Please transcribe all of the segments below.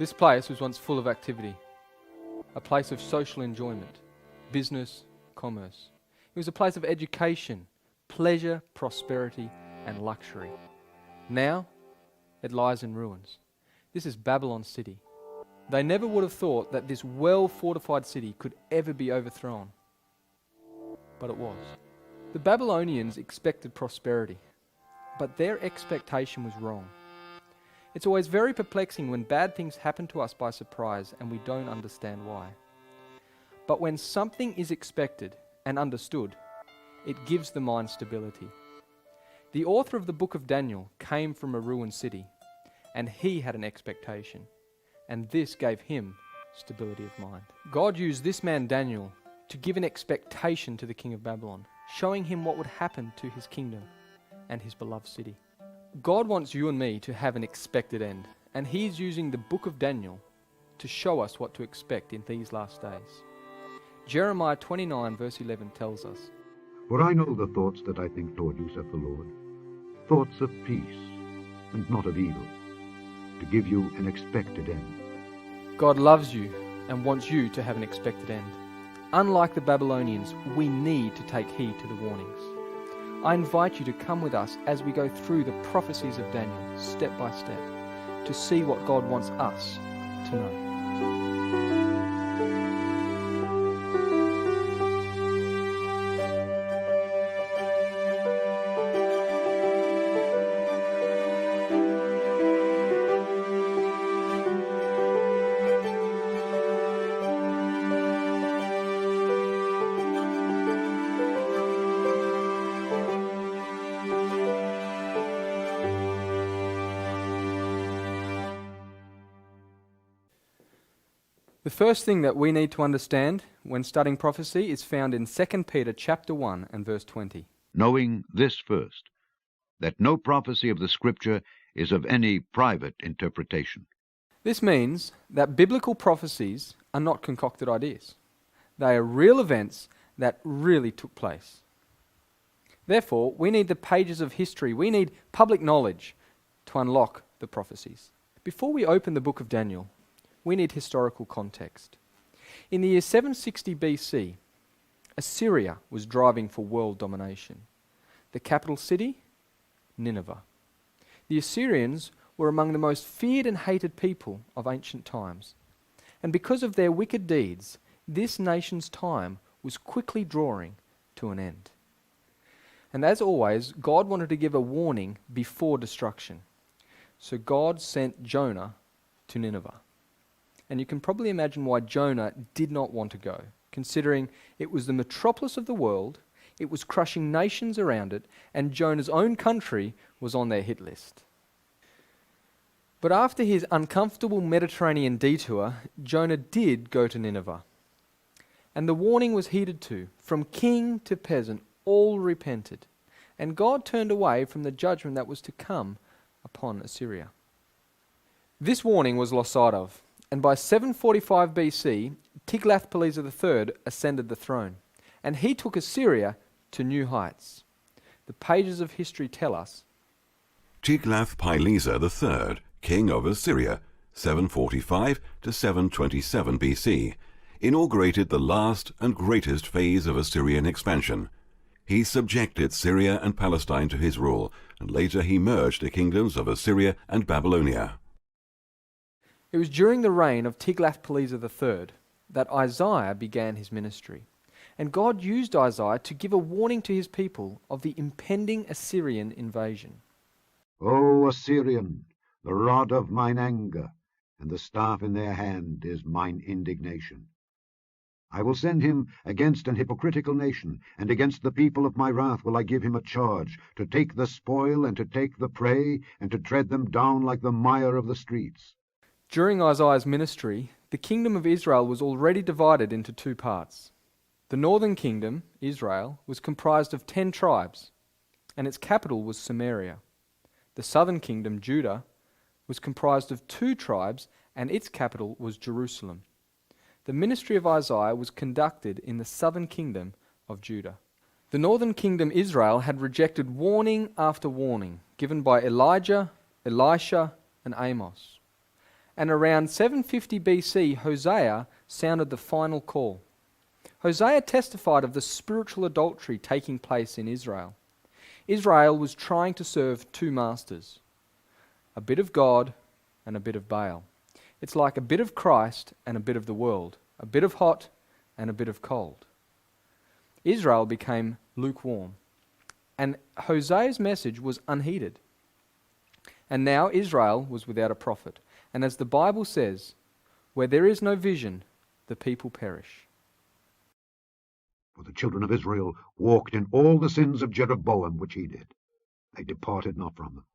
This place was once full of activity, a place of social enjoyment, business, commerce. It was a place of education, pleasure, prosperity, and luxury. Now, it lies in ruins. This is Babylon city. They never would have thought that this well-fortified city could ever be overthrown. But it was. The Babylonians expected prosperity, but their expectation was wrong. It's always very perplexing when bad things happen to us by surprise and we don't understand why. But when something is expected and understood, it gives the mind stability. The author of the book of Daniel came from a ruined city, and he had an expectation, and this gave him stability of mind. God used this man Daniel to give an expectation to the king of Babylon, showing him what would happen to his kingdom and his beloved city. God wants you and me to have an expected end, and he is using the book of Daniel to show us what to expect in these last days. Jeremiah 29 verse 11 tells us, "For I know the thoughts that I think toward you, saith the Lord, thoughts of peace and not of evil, to give you an expected end." God loves you and wants you to have an expected end. Unlike the Babylonians, we need to take heed to the warnings. I invite you to come with us as we go through the prophecies of Daniel, step by step, to see what God wants us to know. The first thing that we need to understand when studying prophecy is found in 2 Peter chapter 1 and verse 20. "Knowing this first, that no prophecy of the Scripture is of any private interpretation." This means that biblical prophecies are not concocted ideas. They are real events that really took place. Therefore, we need the pages of history, we need public knowledge to unlock the prophecies. Before we open the book of Daniel, we need historical context. In the year 760 BC, Assyria was driving for world domination. The capital city, Nineveh. The Assyrians were among the most feared and hated people of ancient times. And because of their wicked deeds, this nation's time was quickly drawing to an end. And as always, God wanted to give a warning before destruction. So God sent Jonah to Nineveh. And you can probably imagine why Jonah did not want to go, considering it was the metropolis of the world, it was crushing nations around it, and Jonah's own country was on their hit list. But after his uncomfortable Mediterranean detour, Jonah did go to Nineveh. And the warning was heeded to. From king to peasant, all repented. And God turned away from the judgment that was to come upon Assyria. This warning was lost sight of. And by 745 BC, Tiglath-Pileser III ascended the throne, and he took Assyria to new heights. The pages of history tell us, Tiglath-Pileser III, king of Assyria, 745 to 727 BC, inaugurated the last and greatest phase of Assyrian expansion. He subjected Syria and Palestine to his rule, and later he merged the kingdoms of Assyria and Babylonia. It was during the reign of Tiglath-Pileser III that Isaiah began his ministry. And God used Isaiah to give a warning to his people of the impending Assyrian invasion. "O Assyrian, the rod of mine anger, and the staff in their hand is mine indignation. I will send him against an hypocritical nation, and against the people of my wrath will I give him a charge, to take the spoil and to take the prey, and to tread them down like the mire of the streets." During Isaiah's ministry, the kingdom of Israel was already divided into two parts. The northern kingdom, Israel, was comprised of 10 tribes, and its capital was Samaria. The southern kingdom, Judah, was comprised of 2 tribes, and its capital was Jerusalem. The ministry of Isaiah was conducted in the southern kingdom of Judah. The northern kingdom, Israel, had rejected warning after warning given by Elijah, Elisha, and Amos. And around 750 BC, Hosea sounded the final call. Hosea testified of the spiritual adultery taking place in Israel. Israel was trying to serve two masters, a bit of God and a bit of Baal. It's like a bit of Christ and a bit of the world, a bit of hot and a bit of cold. Israel became lukewarm, and Hosea's message was unheeded. And now Israel was without a prophet. And as the Bible says, where there is no vision, the people perish. For the children of Israel walked in all the sins of Jeroboam which he did. They departed not from them,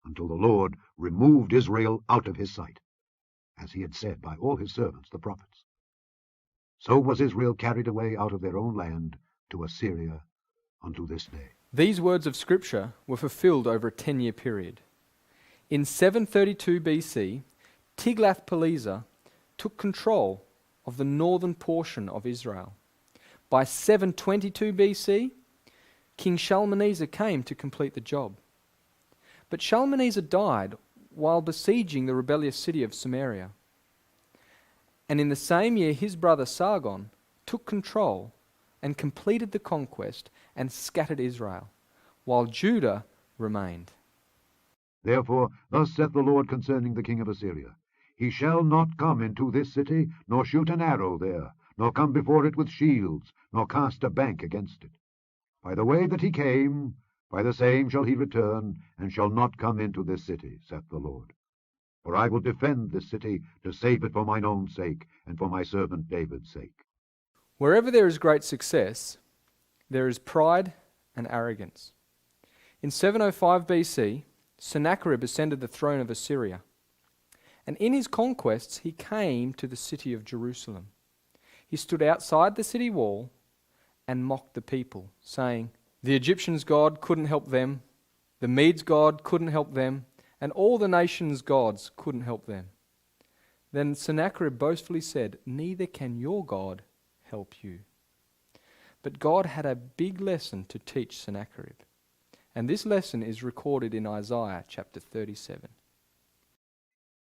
until the Lord removed Israel out of his sight, as he had said by all his servants the prophets. So was Israel carried away out of their own land to Assyria unto this day. These words of Scripture were fulfilled over a 10-year period. In 732 BC, Tiglath-Pileser took control of the northern portion of Israel. By 722 BC, King Shalmaneser came to complete the job. But Shalmaneser died while besieging the rebellious city of Samaria. And in the same year, his brother Sargon took control and completed the conquest and scattered Israel, while Judah remained. Therefore thus saith the Lord concerning the king of Assyria, He shall not come into this city, nor shoot an arrow there, nor come before it with shields, nor cast a bank against it. By the way that he came, by the same shall he return, and shall not come into this city, saith the Lord. For I will defend this city, to save it for mine own sake, and for my servant David's sake. Wherever there is great success, there is pride and arrogance. In 705 BC, Sennacherib ascended the throne of Assyria, and in his conquests he came to the city of Jerusalem. He stood outside the city wall and mocked the people, saying, "The Egyptians' God couldn't help them, the Medes' God couldn't help them, and all the nations' gods couldn't help them." Then Sennacherib boastfully said, "Neither can your God help you." But God had a big lesson to teach Sennacherib. And this lesson is recorded in Isaiah chapter 37.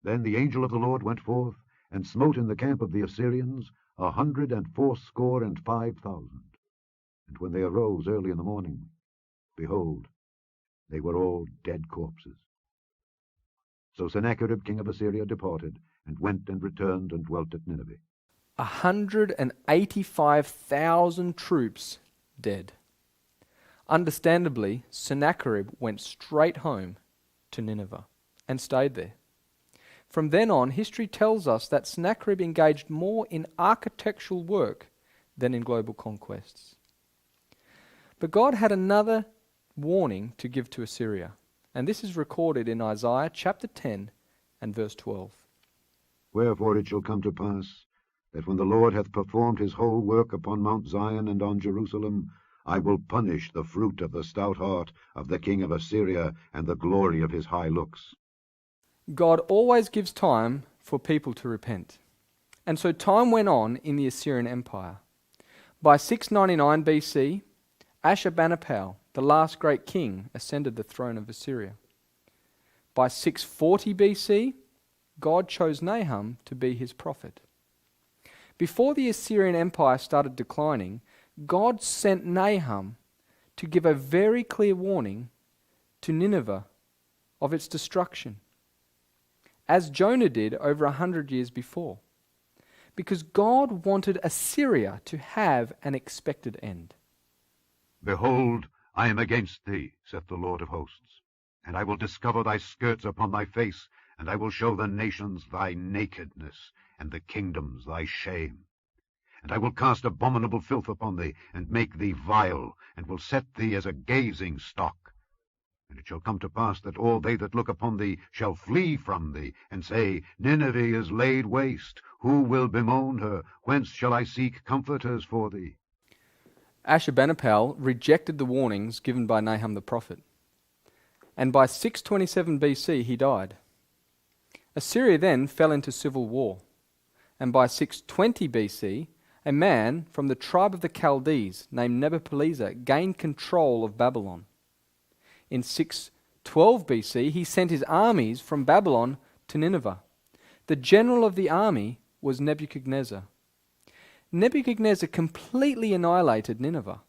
Then the angel of the Lord went forth, and smote in the camp of the Assyrians 185,000. And when they arose early in the morning, behold, they were all dead corpses. So Sennacherib king of Assyria departed, and went and returned and dwelt at Nineveh. 185,000 troops dead. Understandably, Sennacherib went straight home to Nineveh and stayed there. From then on, history tells us that Sennacherib engaged more in architectural work than in global conquests. But God had another warning to give to Assyria, and this is recorded in Isaiah chapter 10 and verse 12. Wherefore it shall come to pass, that when the Lord hath performed his whole work upon Mount Zion and on Jerusalem, I will punish the fruit of the stout heart of the king of Assyria, and the glory of his high looks. God always gives time for people to repent. And so time went on in the Assyrian Empire. By 699 BC, Ashurbanipal, the last great king, ascended the throne of Assyria. By 640 BC, God chose Nahum to be his prophet. Before the Assyrian Empire started declining, God sent Nahum to give a very clear warning to Nineveh of its destruction, as Jonah did over 100 years before, because God wanted Assyria to have an expected end. Behold, I am against thee, saith the Lord of hosts, and I will discover thy skirts upon thy face, and I will show the nations thy nakedness, and the kingdoms thy shame. And I will cast abominable filth upon thee, and make thee vile, and will set thee as a gazing stock. And it shall come to pass that all they that look upon thee shall flee from thee, and say, Nineveh is laid waste. Who will bemoan her? Whence shall I seek comforters for thee? Ashurbanipal rejected the warnings given by Nahum the prophet, and by 627 BC he died. Assyria then fell into civil war, and by 620 BC a man from the tribe of the Chaldees named Nebuchadnezzar gained control of Babylon. In 612 BC he sent his armies from Babylon to Nineveh, The general of the army was Nebuchadnezzar. Nebuchadnezzar completely annihilated Nineveh.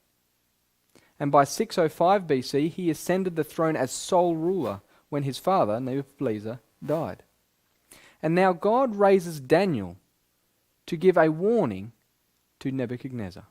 And by 605 BC, he ascended the throne as sole ruler when his father, Nebuchadnezzar, died. And now God raises Daniel to give a warning to Nebuchadnezzar.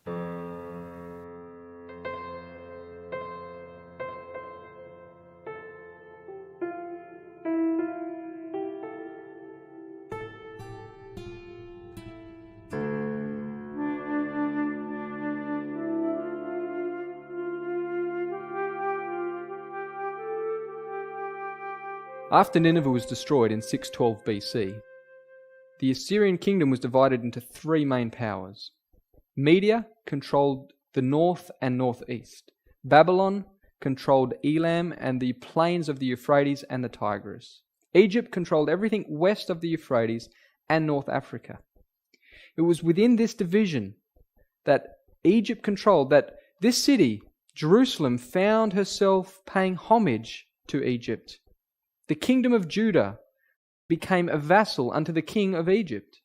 After Nineveh was destroyed in 612 BC, the Assyrian kingdom was divided into three main powers. Media controlled the north and northeast. Babylon controlled Elam and the plains of the Euphrates and the Tigris. Egypt controlled everything west of the Euphrates and North Africa. It was within this division that Egypt controlled that this city, Jerusalem, found herself paying homage to Egypt. The kingdom of Judah became a vassal unto the king of Egypt.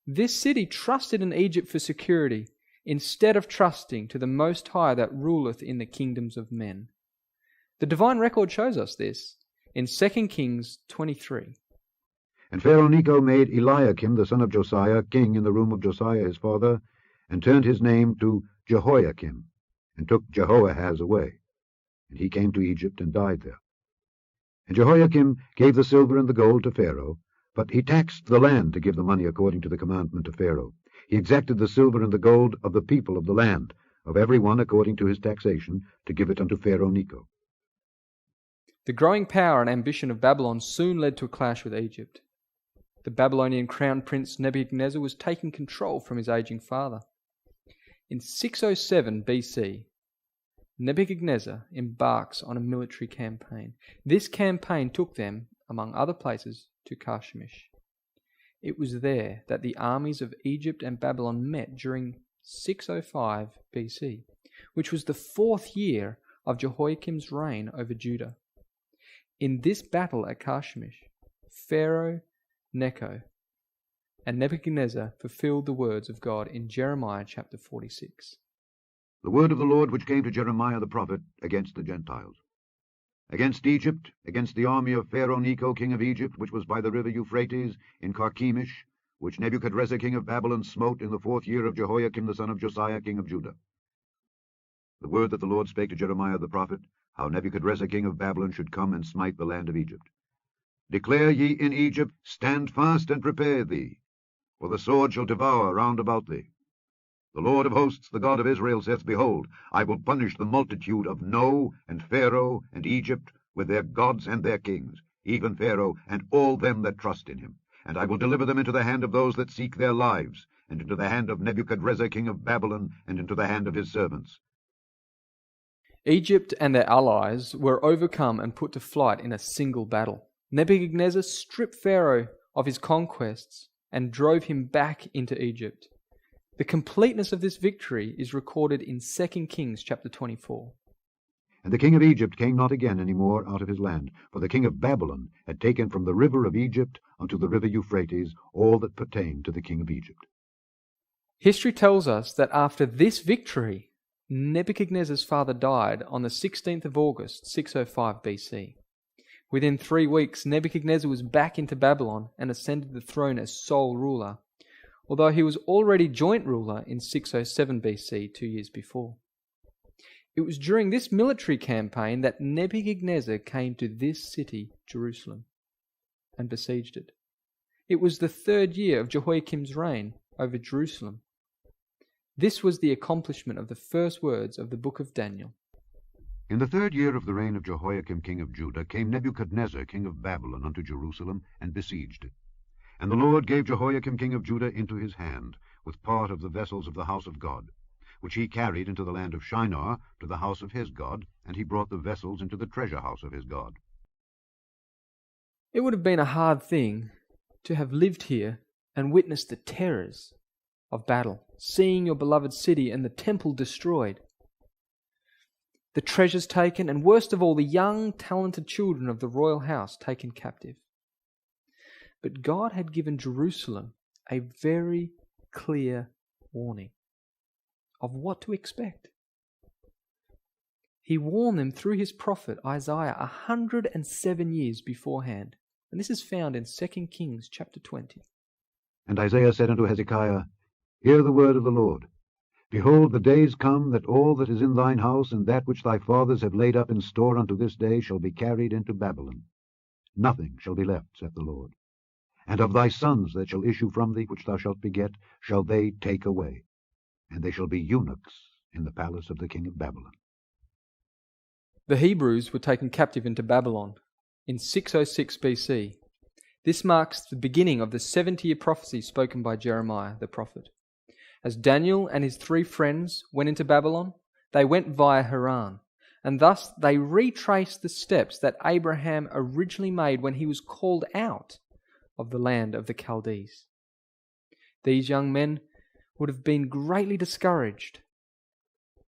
This city trusted in Egypt for security, instead of trusting to the Most High that ruleth in the kingdoms of men. The divine record shows us this in 2 Kings 23. And Pharaoh Necho made Eliakim the son of Josiah king in the room of Josiah his father, and turned his name to Jehoiakim, and took Jehoahaz away. And he came to Egypt and died there. And Jehoiakim gave the silver and the gold to Pharaoh, but he taxed the land to give the money according to the commandment of Pharaoh. He exacted the silver and the gold of the people of the land, of every one according to his taxation, to give it unto Pharaoh Necho. The growing power and ambition of Babylon soon led to a clash with Egypt. The Babylonian crown prince Nebuchadnezzar was taking control from his aging father. In 607 BC, Nebuchadnezzar embarks on a military campaign. This campaign took them, among other places, to Carchemish. It was there that the armies of Egypt and Babylon met during 605 BC, which was the 4th year of Jehoiakim's reign over Judah. In this battle at Carchemish, Pharaoh Necho and Nebuchadnezzar fulfilled the words of God in Jeremiah chapter 46. The word of the Lord which came to Jeremiah the prophet against the Gentiles. Against Egypt, against the army of Pharaoh Necho king of Egypt, which was by the river Euphrates, in Carchemish, which Nebuchadnezzar king of Babylon smote in the 4th year of Jehoiakim the son of Josiah king of Judah. The word that the Lord spake to Jeremiah the prophet, how Nebuchadnezzar king of Babylon should come and smite the land of Egypt. Declare ye in Egypt, stand fast and prepare thee, for the sword shall devour round about thee. The Lord of hosts, the God of Israel, saith, Behold, I will punish the multitude of No, and Pharaoh, and Egypt, with their gods and their kings, even Pharaoh, and all them that trust in him. And I will deliver them into the hand of those that seek their lives, and into the hand of Nebuchadnezzar king of Babylon, and into the hand of his servants. Egypt and their allies were overcome and put to flight in a single battle. Nebuchadnezzar stripped Pharaoh of his conquests and drove him back into Egypt. The completeness of this victory is recorded in 2 Kings chapter 24. And the king of Egypt came not again any more out of his land, for the king of Babylon had taken from the river of Egypt unto the river Euphrates all that pertained to the king of Egypt. History tells us that after this victory, Nebuchadnezzar's father died on the 16th of August, 605 BC. Within 3 weeks, Nebuchadnezzar was back into Babylon and ascended the throne as sole ruler, although he was already joint ruler in 607 BC, 2 years before. It was during this military campaign that Nebuchadnezzar came to this city, Jerusalem, and besieged it. It was the 3rd year of Jehoiakim's reign over Jerusalem. This was the accomplishment of the first words of the book of Daniel. In the 3rd year of the reign of Jehoiakim king of Judah came Nebuchadnezzar king of Babylon unto Jerusalem, and besieged it. And the Lord gave Jehoiakim king of Judah into his hand, with part of the vessels of the house of God, which he carried into the land of Shinar to the house of his God, and he brought the vessels into the treasure house of his God. It would have been a hard thing to have lived here and witnessed the terrors of battle, seeing your beloved city and the temple destroyed, the treasures taken, and worst of all, the young, talented children of the royal house taken captive. But God had given Jerusalem a very clear warning of what to expect. He warned them through his prophet Isaiah 107 years beforehand. And this is found in 2 Kings chapter 20. And Isaiah said unto Hezekiah, Hear the word of the Lord. Behold, the days come that all that is in thine house, and that which thy fathers have laid up in store unto this day, shall be carried into Babylon. Nothing shall be left, saith the Lord. And of thy sons that shall issue from thee, which thou shalt beget, shall they take away, and they shall be eunuchs in the palace of the king of Babylon. The Hebrews were taken captive into Babylon in 606 BC. This marks the beginning of the 70-year prophecy spoken by Jeremiah the prophet. As Daniel and his 3 friends went into Babylon, they went via Haran, and thus they retraced the steps that Abraham originally made when he was called out of the land of the Chaldees. These young men would have been greatly discouraged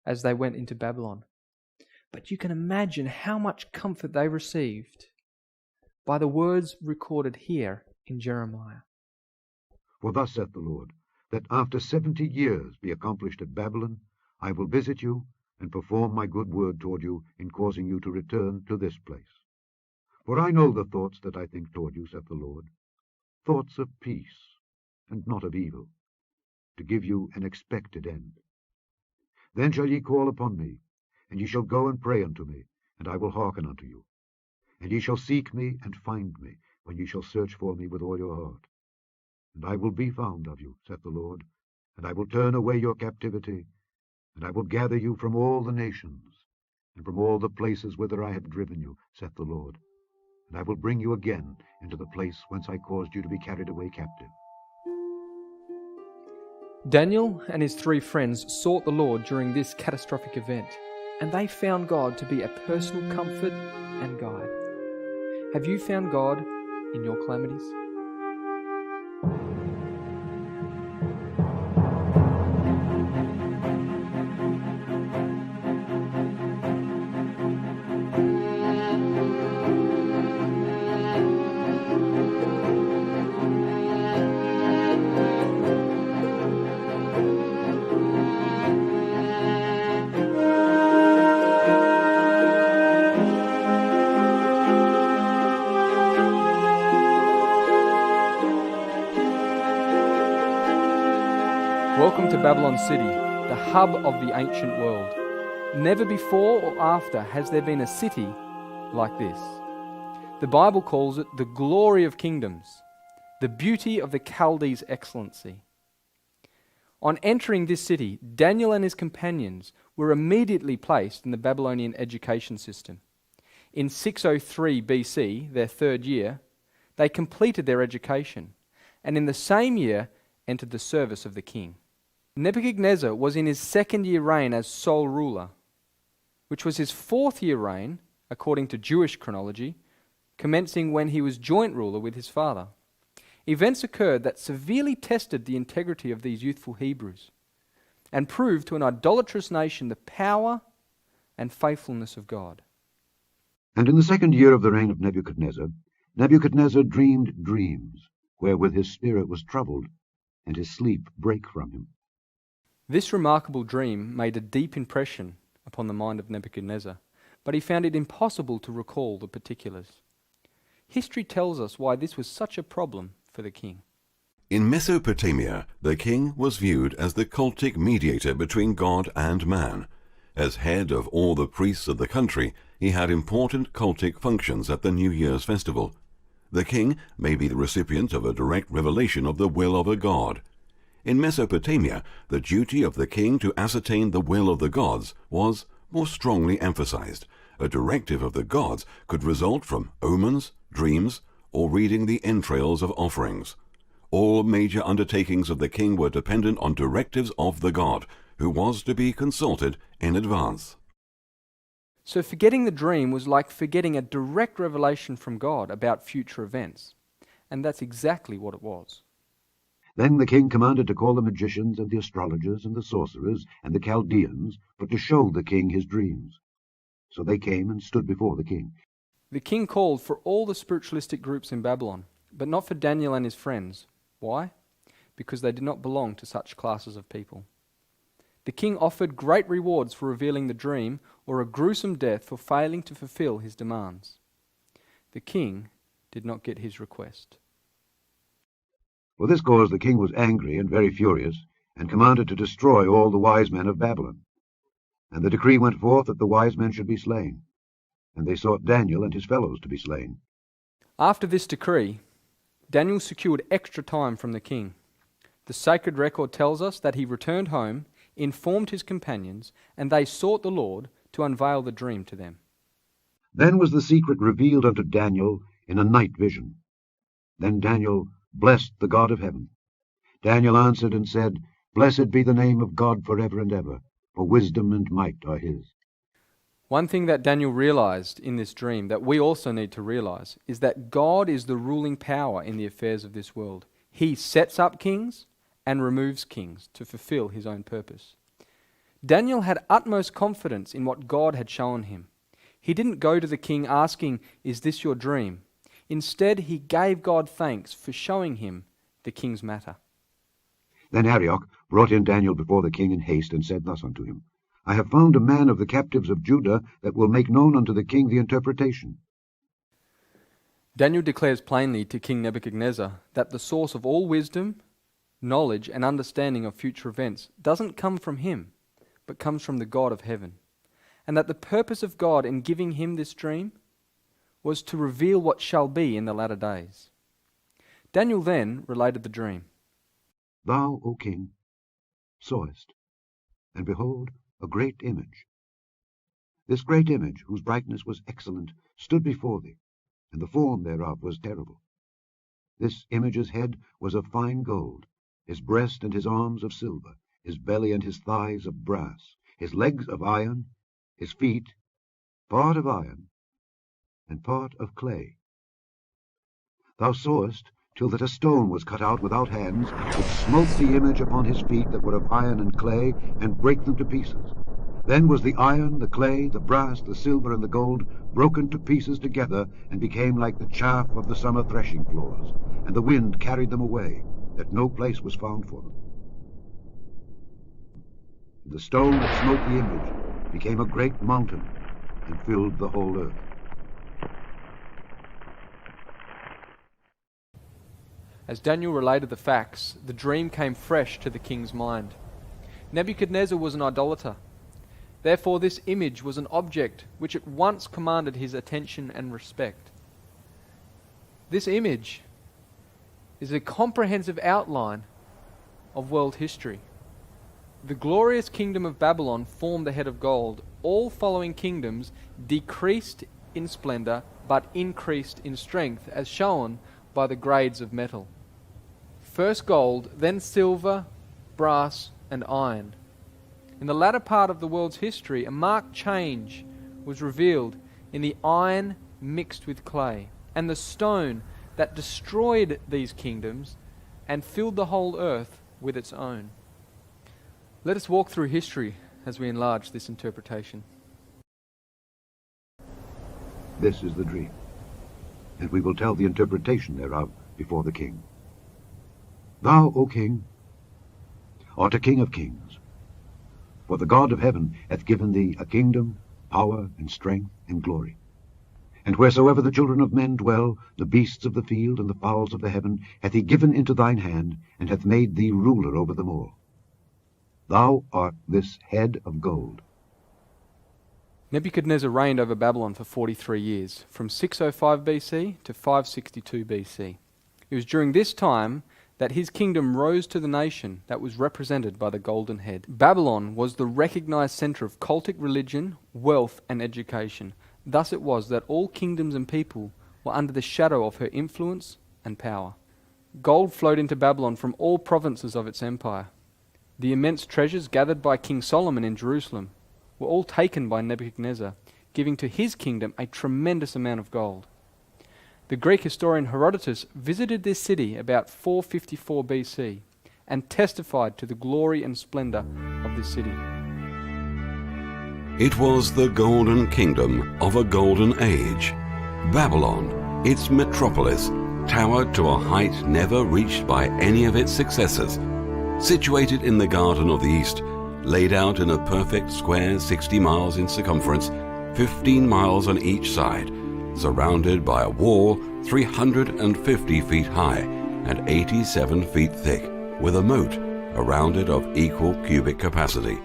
as they went into Babylon. But you can imagine how much comfort they received by the words recorded here in Jeremiah. For thus saith the Lord, that after 70 years be accomplished at Babylon, I will visit you, and perform my good word toward you, in causing you to return to this place. For I know the thoughts that I think toward you, saith the Lord, thoughts of peace, and not of evil, to give you an expected end. Then shall ye call upon me, and ye shall go and pray unto me, and I will hearken unto you. And ye shall seek me and find me, when ye shall search for me with all your heart. And I will be found of you, saith the Lord, and I will turn away your captivity, and I will gather you from all the nations, and from all the places whither I have driven you, saith the Lord. And I will bring you again into the place whence I caused you to be carried away captive. Daniel and his 3 friends sought the Lord during this catastrophic event, and they found God to be a personal comfort and guide. Have you found God in your calamities? Welcome to Babylon City, the hub of the ancient world. Never before or after has there been a city like this. The Bible calls it the glory of kingdoms, the beauty of the Chaldees' excellency. On entering this city, Daniel and his companions were immediately placed in the Babylonian education system. In 603 BC, their 3rd year, they completed their education, and in the same year entered the service of the king. Nebuchadnezzar was in his 2nd year reign as sole ruler, which was his 4th year reign, according to Jewish chronology, commencing when he was joint ruler with his father. Events occurred that severely tested the integrity of these youthful Hebrews and proved to an idolatrous nation the power and faithfulness of God. And in the 2nd year of the reign of Nebuchadnezzar, Nebuchadnezzar dreamed dreams, wherewith his spirit was troubled, and his sleep brake from him. This remarkable dream made a deep impression upon the mind of Nebuchadnezzar, but he found it impossible to recall the particulars. History tells us why this was such a problem for the king. In Mesopotamia, the king was viewed as the cultic mediator between God and man. As head of all the priests of the country, he had important cultic functions at the New Year's festival. The king may be the recipient of a direct revelation of the will of a god. In Mesopotamia, the duty of the king to ascertain the will of the gods was more strongly emphasized. A directive of the gods could result from omens, dreams, or reading the entrails of offerings. All major undertakings of the king were dependent on directives of the god, who was to be consulted in advance. So forgetting the dream was like forgetting a direct revelation from God about future events. And that's exactly what it was. Then the king commanded to call the magicians and the astrologers and the sorcerers and the Chaldeans, for to show the king his dreams. So they came and stood before the king. The king called for all the spiritualistic groups in Babylon, but not for Daniel and his friends. Why? Because they did not belong to such classes of people. The king offered great rewards for revealing the dream, or a gruesome death for failing to fulfill his demands. The king did not get his request. For this cause the king was angry and very furious, and commanded to destroy all the wise men of Babylon. And the decree went forth that the wise men should be slain. And they sought Daniel and his fellows to be slain. After this decree, Daniel secured extra time from the king. The sacred record tells us that he returned home, informed his companions, and they sought the Lord to unveil the dream to them. Then was the secret revealed unto Daniel in a night vision. Then Daniel blessed the God of heaven. Daniel answered and said, Blessed be the name of God forever and ever, for wisdom and might are his. One thing that Daniel realized in this dream that we also need to realize is that God is the ruling power in the affairs of this world. He sets up kings and removes kings to fulfill his own purpose. Daniel had utmost confidence in what God had shown him. He didn't go to the king asking, Is this your dream? Instead, he gave God thanks for showing him the king's matter. Then Arioch brought in Daniel before the king in haste, and said thus unto him, I have found a man of the captives of Judah that will make known unto the king the interpretation. Daniel declares plainly to King Nebuchadnezzar that the source of all wisdom, knowledge, and understanding of future events doesn't come from him, but comes from the God of heaven, and that the purpose of God in giving him this dream was to reveal what shall be in the latter days. Daniel then related the dream. Thou, O king, sawest, and behold, a great image. This great image, whose brightness was excellent, stood before thee, and the form thereof was terrible. This image's head was of fine gold, his breast and his arms of silver, his belly and his thighs of brass, his legs of iron, his feet part of iron, and part of clay. Thou sawest till that a stone was cut out without hands, which smote the image upon his feet that were of iron and clay, and brake them to pieces. Then was the iron, the clay, the brass, the silver, and the gold broken to pieces together, and became like the chaff of the summer threshing floors, and the wind carried them away, that no place was found for them. And the stone that smote the image became a great mountain, and filled the whole earth. As Daniel related the facts, the dream came fresh to the king's mind. Nebuchadnezzar was an idolater. Therefore, this image was an object which at once commanded his attention and respect. This image is a comprehensive outline of world history. The glorious kingdom of Babylon formed the head of gold. All following kingdoms decreased in splendor but increased in strength, as shown by the grades of metal. First gold, then silver, brass, and iron. In the latter part of the world's history, a marked change was revealed in the iron mixed with clay, and the stone that destroyed these kingdoms and filled the whole earth with its own. Let us walk through history as we enlarge this interpretation. This is the dream, and we will tell the interpretation thereof before the king. Thou, O king, art a king of kings, for the God of heaven hath given thee a kingdom, power, and strength, and glory. And wheresoever the children of men dwell, the beasts of the field and the fowls of the heaven hath he given into thine hand, and hath made thee ruler over them all. Thou art this head of gold. Nebuchadnezzar reigned over Babylon for 43 years, from 605 BC to 562 BC. It was during this time that his kingdom rose to the nation that was represented by the golden head. Babylon was the recognized center of cultic religion, wealth, and education. Thus it was that all kingdoms and people were under the shadow of her influence and power. Gold flowed into Babylon from all provinces of its empire. The immense treasures gathered by King Solomon in Jerusalem were all taken by Nebuchadnezzar, giving to his kingdom a tremendous amount of gold. The Greek historian Herodotus visited this city about 454 BC and testified to the glory and splendor of this city. It was the golden kingdom of a golden age. Babylon, its metropolis, towered to a height never reached by any of its successors. Situated in the Garden of the East, laid out in a perfect square 60 miles in circumference, 15 miles on each side, surrounded by a wall 350 feet high and 87 feet thick, with a moat around it of equal cubic capacity.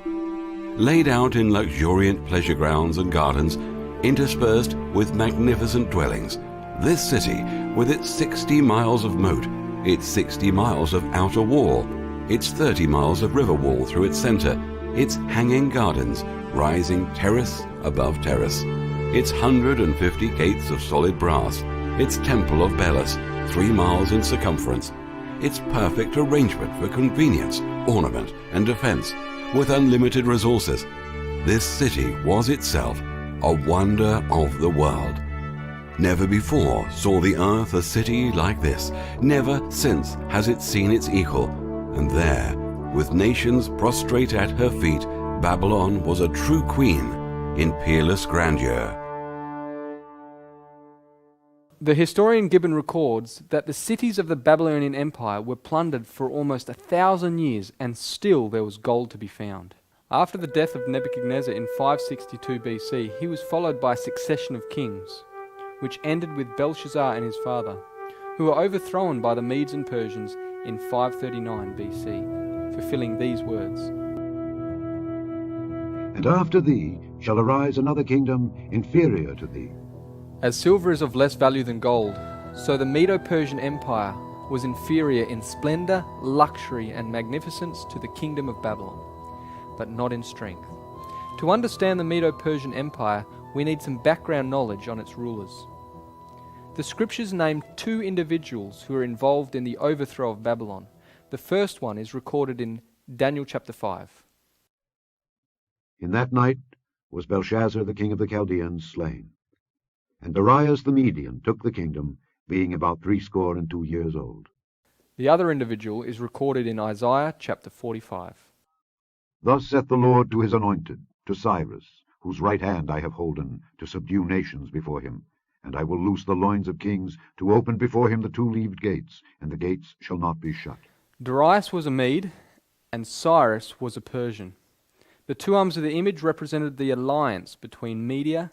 Laid out in luxuriant pleasure grounds and gardens, interspersed with magnificent dwellings, this city, with its 60 miles of moat, its 60 miles of outer wall, its 30 miles of river wall through its center, its hanging gardens, rising terrace above terrace, its 150 gates of solid brass, its temple of Belus, 3 miles in circumference, its perfect arrangement for convenience, ornament, and defense, with unlimited resources. This city was itself a wonder of the world. Never before saw the earth a city like this. Never since has it seen its equal. And there, with nations prostrate at her feet, Babylon was a true queen in peerless grandeur. The historian Gibbon records that the cities of the Babylonian Empire were plundered for almost 1,000 years, and still there was gold to be found. After the death of Nebuchadnezzar in 562 BC, he was followed by a succession of kings, which ended with Belshazzar and his father, who were overthrown by the Medes and Persians in 539 BC, fulfilling these words. And after thee shall arise another kingdom inferior to thee. As silver is of less value than gold, so the Medo-Persian Empire was inferior in splendor, luxury, and magnificence to the kingdom of Babylon, but not in strength. To understand the Medo-Persian Empire, we need some background knowledge on its rulers. The scriptures name 2 individuals who are involved in the overthrow of Babylon. The first one is recorded in Daniel chapter 5. In that night was Belshazzar the king of the Chaldeans slain. And Darius the Median took the kingdom, being about 62 years old. The other individual is recorded in Isaiah chapter 45. Thus saith the Lord to his anointed, to Cyrus, whose right hand I have holden, to subdue nations before him. And I will loose the loins of kings, to open before him the 2-leaved gates, and the gates shall not be shut. Darius was a Mede, and Cyrus was a Persian. The 2 arms of the image represented the alliance between Media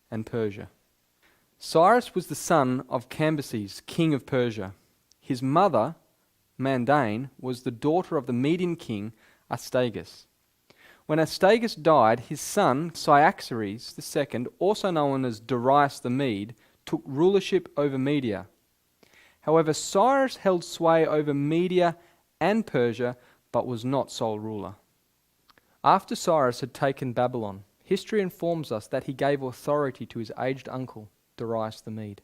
and Persia. Cyrus was the son of Cambyses, king of Persia. His mother, Mandane, was the daughter of the Median king Astyages. When Astyages died, his son Cyaxares II, also known as Darius the Mede, took rulership over Media. However, Cyrus held sway over Media and Persia, but was not sole ruler. After Cyrus had taken Babylon, history informs us that he gave authority to his aged uncle, Darius the Mede.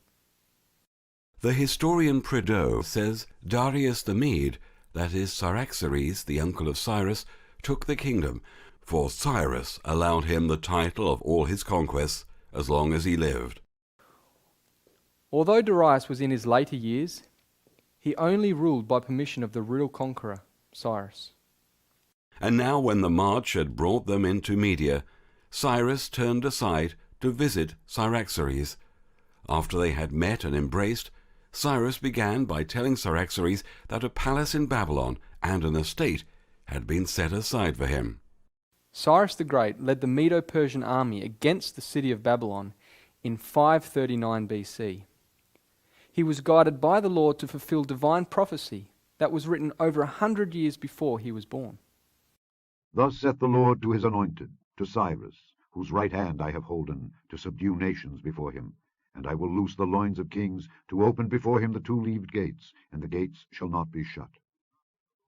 The historian Prideaux says Darius the Mede, that is Cyaxares, the uncle of Cyrus, took the kingdom, for Cyrus allowed him the title of all his conquests as long as he lived. Although Darius was in his later years, he only ruled by permission of the real conqueror, Cyrus. And now when the march had brought them into Media, Cyrus turned aside to visit Cyaxares. After they had met and embraced, Cyrus began by telling Cyaxares that a palace in Babylon and an estate had been set aside for him. Cyrus the Great led the Medo-Persian army against the city of Babylon in 539 BC. He was guided by the Lord to fulfill divine prophecy that was written over 100 years before he was born. Thus saith the Lord to his anointed, to Cyrus, whose right hand I have holden, to subdue nations before him. And I will loose the loins of kings, to open before him the 2-leaved gates, and the gates shall not be shut.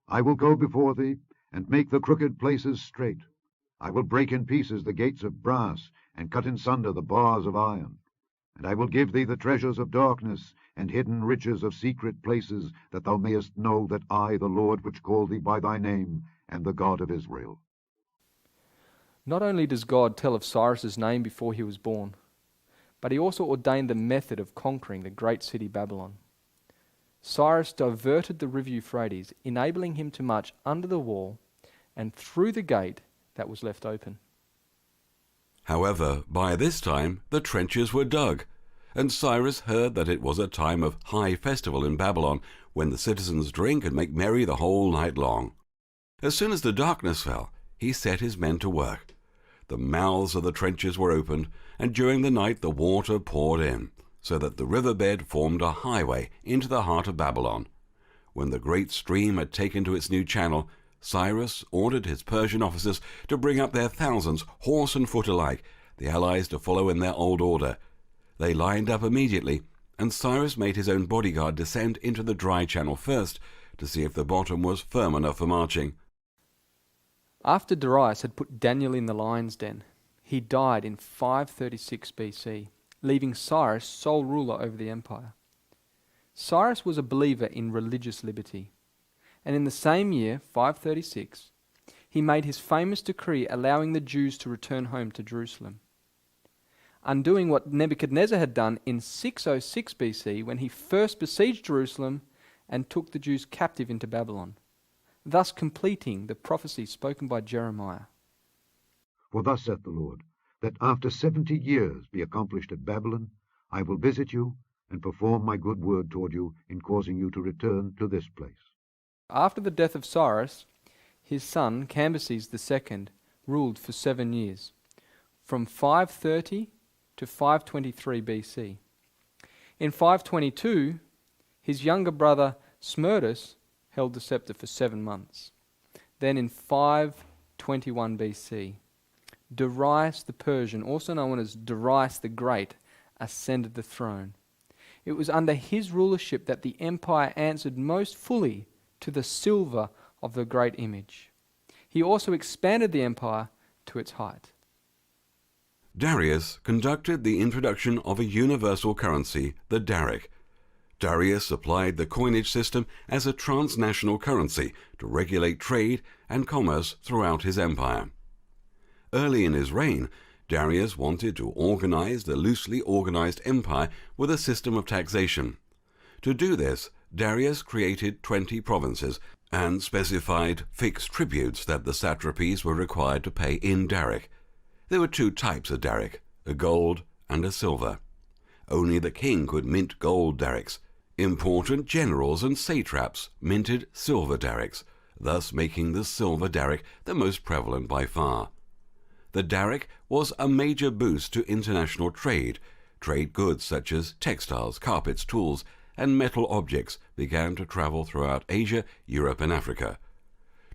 I will go before thee, and make the crooked places straight. I will break in pieces the gates of brass, and cut in sunder the bars of iron. And I will give thee the treasures of darkness, and hidden riches of secret places, that thou mayest know that I, the Lord which called thee by thy name, am the God of Israel. Not only does God tell of Cyrus's name before he was born, but he also ordained the method of conquering the great city Babylon. Cyrus diverted the river Euphrates, enabling him to march under the wall and through the gate that was left open. However, by this time the trenches were dug. And Cyrus heard that it was a time of high festival in Babylon, when the citizens drink and make merry the whole night long. As soon as the darkness fell, he set his men to work. The mouths of the trenches were opened, and during the night the water poured in, so that the riverbed formed a highway into the heart of Babylon. When the great stream had taken to its new channel, Cyrus ordered his Persian officers to bring up their thousands, horse and foot alike, the allies to follow in their old order. They lined up immediately, and Cyrus made his own bodyguard descend into the dry channel first, to see if the bottom was firm enough for marching. After Darius had put Daniel in the lion's den, he died in 536 BC, leaving Cyrus sole ruler over the empire. Cyrus was a believer in religious liberty, and in the same year, 536, he made his famous decree allowing the Jews to return home to Jerusalem, undoing what Nebuchadnezzar had done in 606 BC when he first besieged Jerusalem and took the Jews captive into Babylon, thus completing the prophecy spoken by Jeremiah. For thus saith the Lord, that after 70 years be accomplished at Babylon, I will visit you, and perform my good word toward you in causing you to return to this place. After the death of Cyrus, his son Cambyses II ruled for 7 years, from 530 to 523 BC. In 522, his younger brother Smerdis held the scepter for 7 months. Then in 521 BC, Darius the Persian, also known as Darius the Great, ascended the throne. It was under his rulership that the empire answered most fully to the silver of the great image. He also expanded the empire to its height. Darius conducted the introduction of a universal currency, the daric. Darius applied the coinage system as a transnational currency to regulate trade and commerce throughout his empire. Early in his reign, Darius wanted to organize the loosely organized empire with a system of taxation. To do this, Darius created 20 provinces and specified fixed tributes that the satrapies were required to pay in daric. There were 2 types of daric, a gold and a silver. Only the king could mint gold darics. Important generals and satraps minted silver darics, thus making the silver daric the most prevalent by far. The daric was a major boost to international trade. Trade goods such as textiles, carpets, tools, and metal objects began to travel throughout Asia, Europe, and Africa.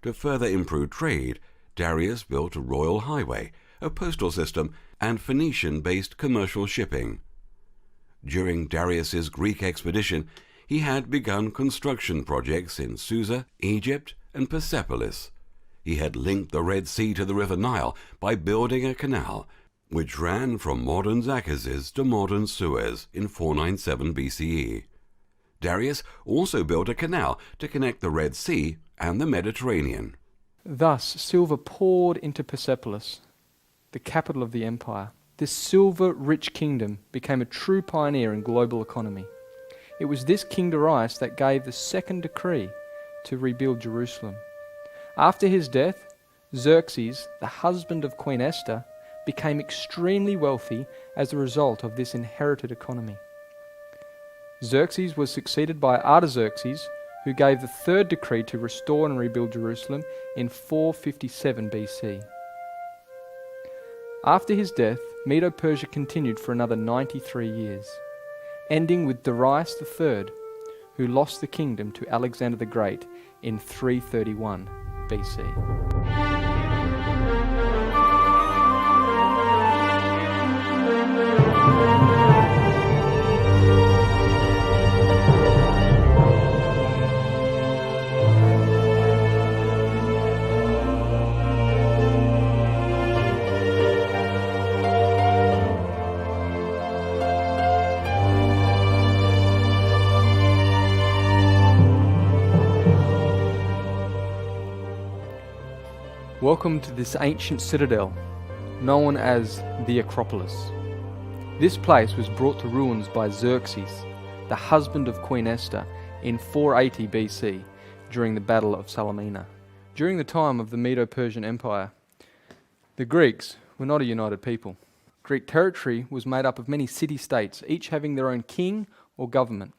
To further improve trade, Darius built a royal highway, a postal system, and Phoenician-based commercial shipping. During Darius's Greek expedition, he had begun construction projects in Susa, Egypt, and Persepolis. He had linked the Red Sea to the River Nile by building a canal, which ran from modern Zacchaeus to modern Suez in 497 BCE. Darius also built a canal to connect the Red Sea and the Mediterranean. Thus, silver poured into Persepolis, the capital of the empire. This silver-rich kingdom became a true pioneer in global economy. It was this King Darius that gave the second decree to rebuild Jerusalem. After his death, Xerxes, the husband of Queen Esther, became extremely wealthy as a result of this inherited economy. Xerxes was succeeded by Artaxerxes, who gave the third decree to restore and rebuild Jerusalem in 457 BC. After his death, Medo-Persia continued for another 93 years, ending with Darius III, who lost the kingdom to Alexander the Great in 331 BC. Welcome to this ancient citadel, known as the Acropolis. This place was brought to ruins by Xerxes, the husband of Queen Esther, in 480 BC during the Battle of Salamina. During the time of the Medo-Persian Empire, the Greeks were not a united people. Greek territory was made up of many city-states, each having their own king or government.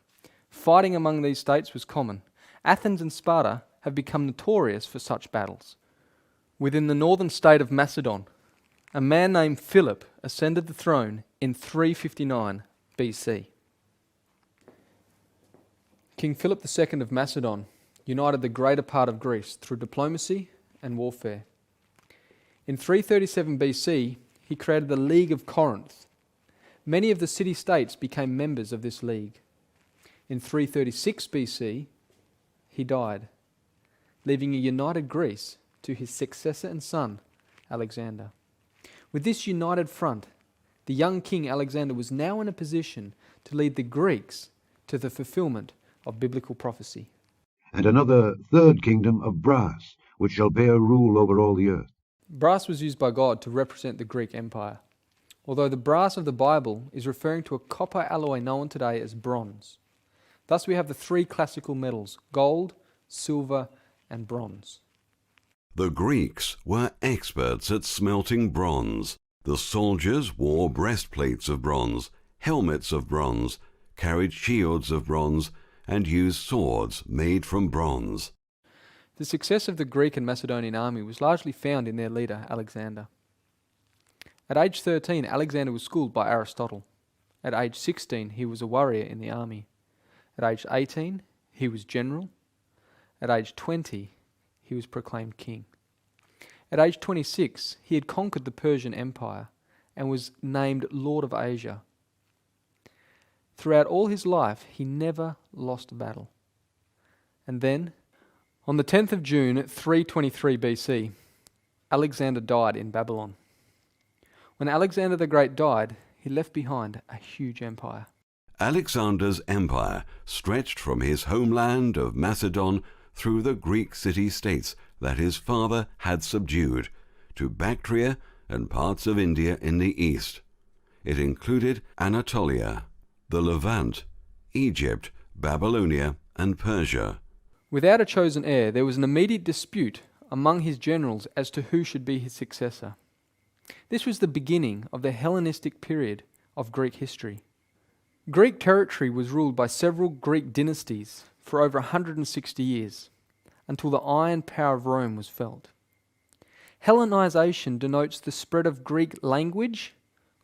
Fighting among these states was common. Athens and Sparta have become notorious for such battles. Within the northern state of Macedon, a man named Philip ascended the throne in 359 BC. King Philip II of Macedon united the greater part of Greece through diplomacy and warfare. In 337 BC, he created the League of Corinth. Many of the city-states became members of this league. In 336 BC, he died, leaving a united Greece to his successor and son, Alexander. With this united front, the young king Alexander was now in a position to lead the Greeks to the fulfillment of biblical prophecy. And another third kingdom of brass, which shall bear rule over all the earth. Brass was used by God to represent the Greek Empire, although the brass of the Bible is referring to a copper alloy known today as bronze. Thus we have the three classical metals, gold, silver, and bronze. The Greeks were experts at smelting bronze. The soldiers wore breastplates of bronze, helmets of bronze, carried shields of bronze, and used swords made from bronze. The success of the Greek and Macedonian army was largely found in their leader, Alexander. At age 13, Alexander was schooled by Aristotle. At age 16, he was a warrior in the army. At age 18, he was general. At age 20, he was proclaimed king. At age 26, he had conquered the Persian Empire and was named Lord of Asia. Throughout all his life, he never lost a battle. And then, on the 10th of June, 323 BC, Alexander died in Babylon. When Alexander the Great died, he left behind a huge empire. Alexander's empire stretched from his homeland of Macedon through the Greek city-states that his father had subdued, to Bactria and parts of India in the east. It included Anatolia, the Levant, Egypt, Babylonia, and Persia. Without a chosen heir, there was an immediate dispute among his generals as to who should be his successor. This was the beginning of the Hellenistic period of Greek history. Greek territory was ruled by several Greek dynasties for over 160 years, until the iron power of Rome was felt. Hellenization denotes the spread of Greek language,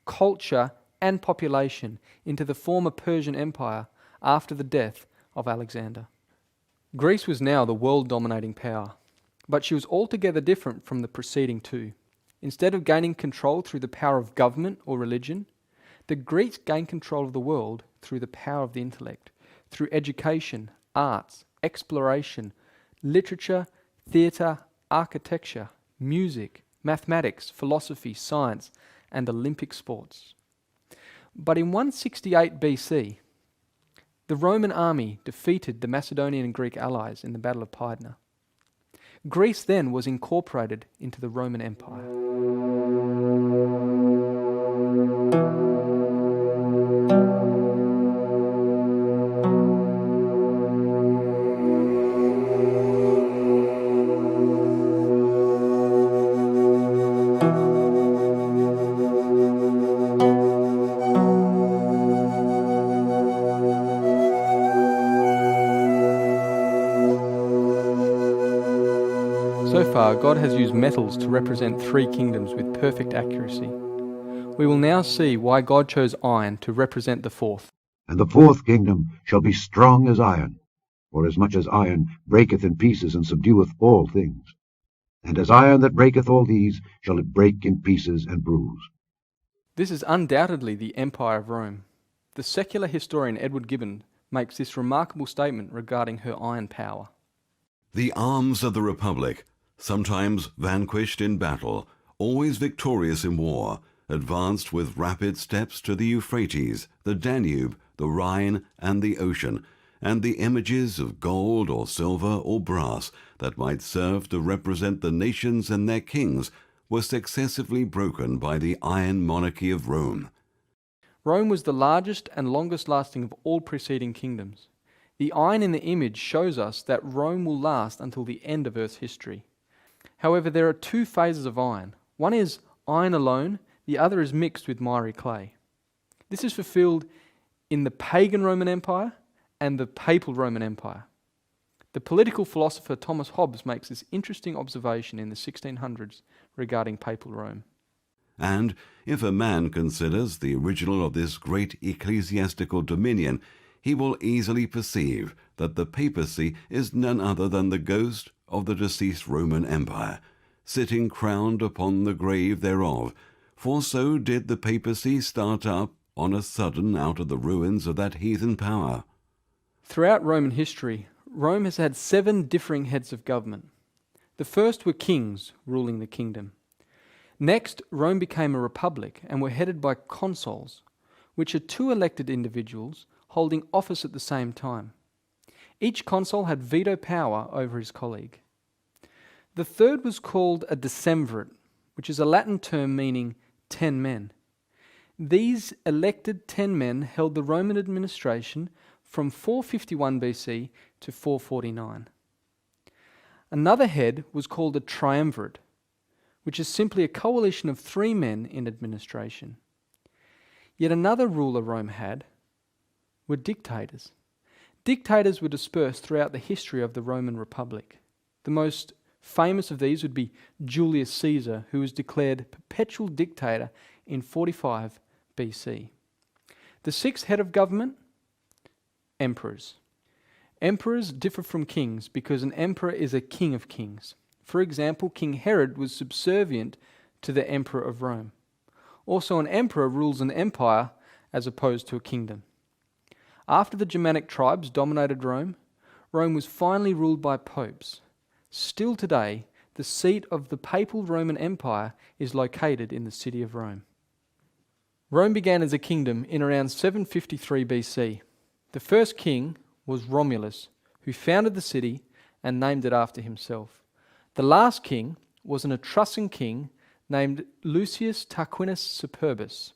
culture, and population into the former Persian Empire after the death of Alexander. Greece was now the world-dominating power, but she was altogether different from the preceding two. Instead of gaining control through the power of government or religion, the Greeks gained control of the world through the power of the intellect, through education, arts, exploration, literature, theatre, architecture, music, mathematics, philosophy, science, and Olympic sports. But in 168 BC, the Roman army defeated the Macedonian and Greek allies in the Battle of Pydna. Greece then was incorporated into the Roman Empire. So far, God has used metals to represent three kingdoms with perfect accuracy. We will now see why God chose iron to represent the fourth. And the fourth kingdom shall be strong as iron, for as much as iron breaketh in pieces and subdueth all things. And as iron that breaketh all these shall it break in pieces and bruise. This is undoubtedly the Empire of Rome. The secular historian Edward Gibbon makes this remarkable statement regarding her iron power. The arms of the Republic, sometimes vanquished in battle, always victorious in war, advanced with rapid steps to the Euphrates, the Danube, the Rhine, and the ocean, and the images of gold or silver or brass that might serve to represent the nations and their kings were successively broken by the iron monarchy of Rome. Rome was the largest and longest lasting of all preceding kingdoms. The iron in the image shows us that Rome will last until the end of Earth's history. However, there are two phases of iron. One is iron alone, the other is mixed with miry clay. This is fulfilled in the pagan Roman Empire and the papal Roman Empire. The political philosopher Thomas Hobbes makes this interesting observation in the 1600s regarding papal Rome. And if a man considers the original of this great ecclesiastical dominion, he will easily perceive that the papacy is none other than the ghost of the deceased Roman Empire, sitting crowned upon the grave thereof, for so did the papacy start up on a sudden out of the ruins of that heathen power. Throughout Roman history, Rome has had 7 differing heads of government. The first were kings ruling the kingdom. Next, Rome became a republic and were headed by consuls, which are 2 elected individuals holding office at the same time. Each consul had veto power over his colleague. The third was called a decemvirate, which is a Latin term meaning 10 men. These elected 10 men held the Roman administration from 451 BC to 449. Another head was called a triumvirate, which is simply a coalition of 3 men in administration. Yet another ruler Rome had were dictators. Dictators were dispersed throughout the history of the Roman Republic. The most famous of these would be Julius Caesar, who was declared perpetual dictator in 45 BC. The 6th head of government, emperors. Emperors differ from kings because an emperor is a king of kings. For example, King Herod was subservient to the emperor of Rome. Also, an emperor rules an empire as opposed to a kingdom. After the Germanic tribes dominated Rome, Rome was finally ruled by popes. Still today, the seat of the papal Roman Empire is located in the city of Rome. Rome began as a kingdom in around 753 BC. The first king was Romulus, who founded the city and named it after himself. The last king was an Etruscan king named Lucius Tarquinius Superbus.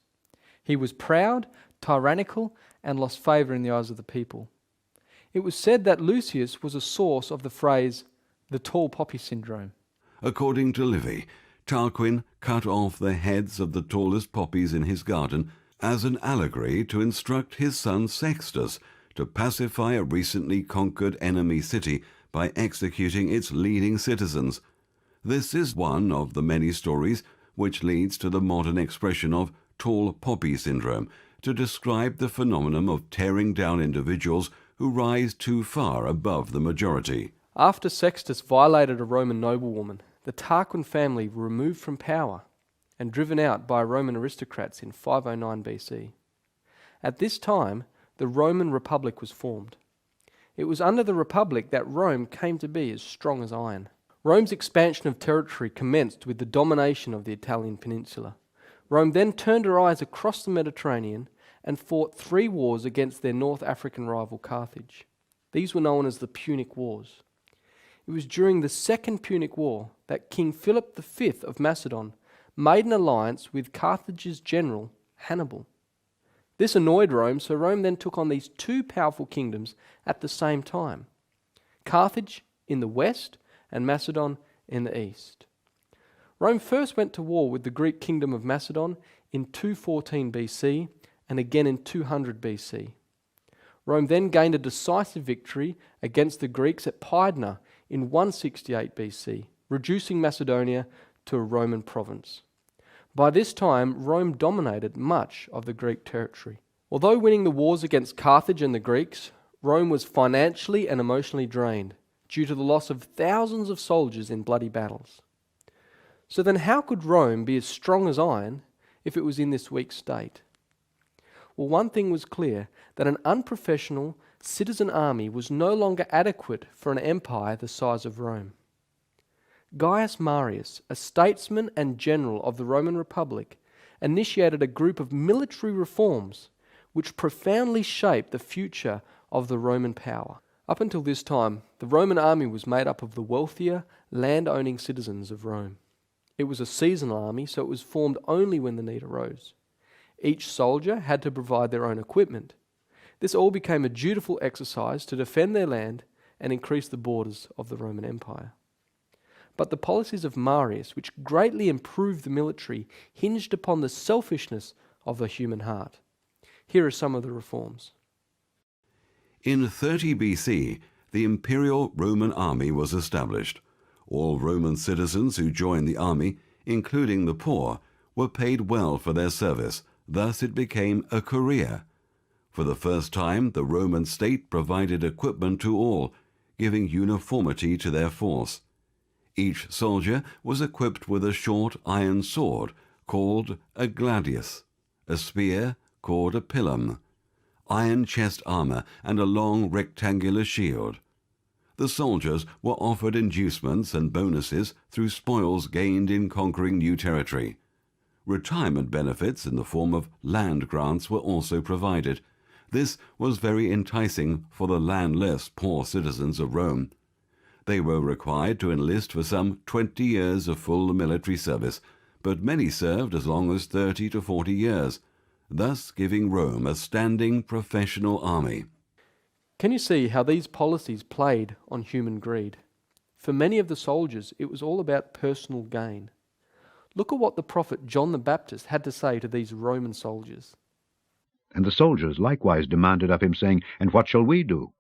He was proud, tyrannical, and lost favour in the eyes of the people. It was said that Lucius was a source of the phrase, the tall poppy syndrome. According to Livy, Tarquin cut off the heads of the tallest poppies in his garden as an allegory to instruct his son Sextus to pacify a recently conquered enemy city by executing its leading citizens. This is one of the many stories which leads to the modern expression of tall poppy syndrome to describe the phenomenon of tearing down individuals who rise too far above the majority. After Sextus violated a Roman noblewoman, the Tarquin family were removed from power and driven out by Roman aristocrats in 509 BC. At this time, the Roman Republic was formed. It was under the Republic that Rome came to be as strong as iron. Rome's expansion of territory commenced with the domination of the Italian peninsula. Rome then turned her eyes across the Mediterranean and fought 3 wars against their North African rival Carthage. These were known as the Punic Wars. It was during the Second Punic War that King Philip V of Macedon made an alliance with Carthage's general, Hannibal. This annoyed Rome, so Rome then took on these 2 powerful kingdoms at the same time, Carthage in the west and Macedon in the east. Rome first went to war with the Greek kingdom of Macedon in 214 BC and again in 200 BC. Rome then gained a decisive victory against the Greeks at Pydna in 168 BC, reducing Macedonia to a Roman province. By this time, Rome dominated much of the Greek territory. Although winning the wars against Carthage and the Greeks, Rome was financially and emotionally drained due to the loss of thousands of soldiers in bloody battles. So then how could Rome be as strong as iron if it was in this weak state? Well, one thing was clear, that an unprofessional citizen army was no longer adequate for an empire the size of Rome. Gaius Marius, a statesman and general of the Roman Republic, initiated a group of military reforms which profoundly shaped the future of the Roman power. Up until this time, the Roman army was made up of the wealthier, land-owning citizens of Rome. It was a seasonal army, so it was formed only when the need arose. Each soldier had to provide their own equipment. This all became a dutiful exercise to defend their land and increase the borders of the Roman Empire. But the policies of Marius, which greatly improved the military, hinged upon the selfishness of the human heart. Here are some of the reforms. In 30 BC, the imperial Roman army was established. All Roman citizens who joined the army, including the poor, were paid well for their service. Thus it became a career. For the first time, the Roman state provided equipment to all, giving uniformity to their force. Each soldier was equipped with a short iron sword called a gladius, a spear called a pilum, iron chest armor, and a long rectangular shield. The soldiers were offered inducements and bonuses through spoils gained in conquering new territory. Retirement benefits in the form of land grants were also provided. This was very enticing for the landless poor citizens of Rome. They were required to enlist for some 20 years of full military service, but many served as long as 30 to 40 years, thus giving Rome a standing professional army. Can you see how these policies played on human greed? For many of the soldiers, it was all about personal gain. Look at what the prophet John the Baptist had to say to these Roman soldiers. And the soldiers likewise demanded of him, saying, And what shall we do?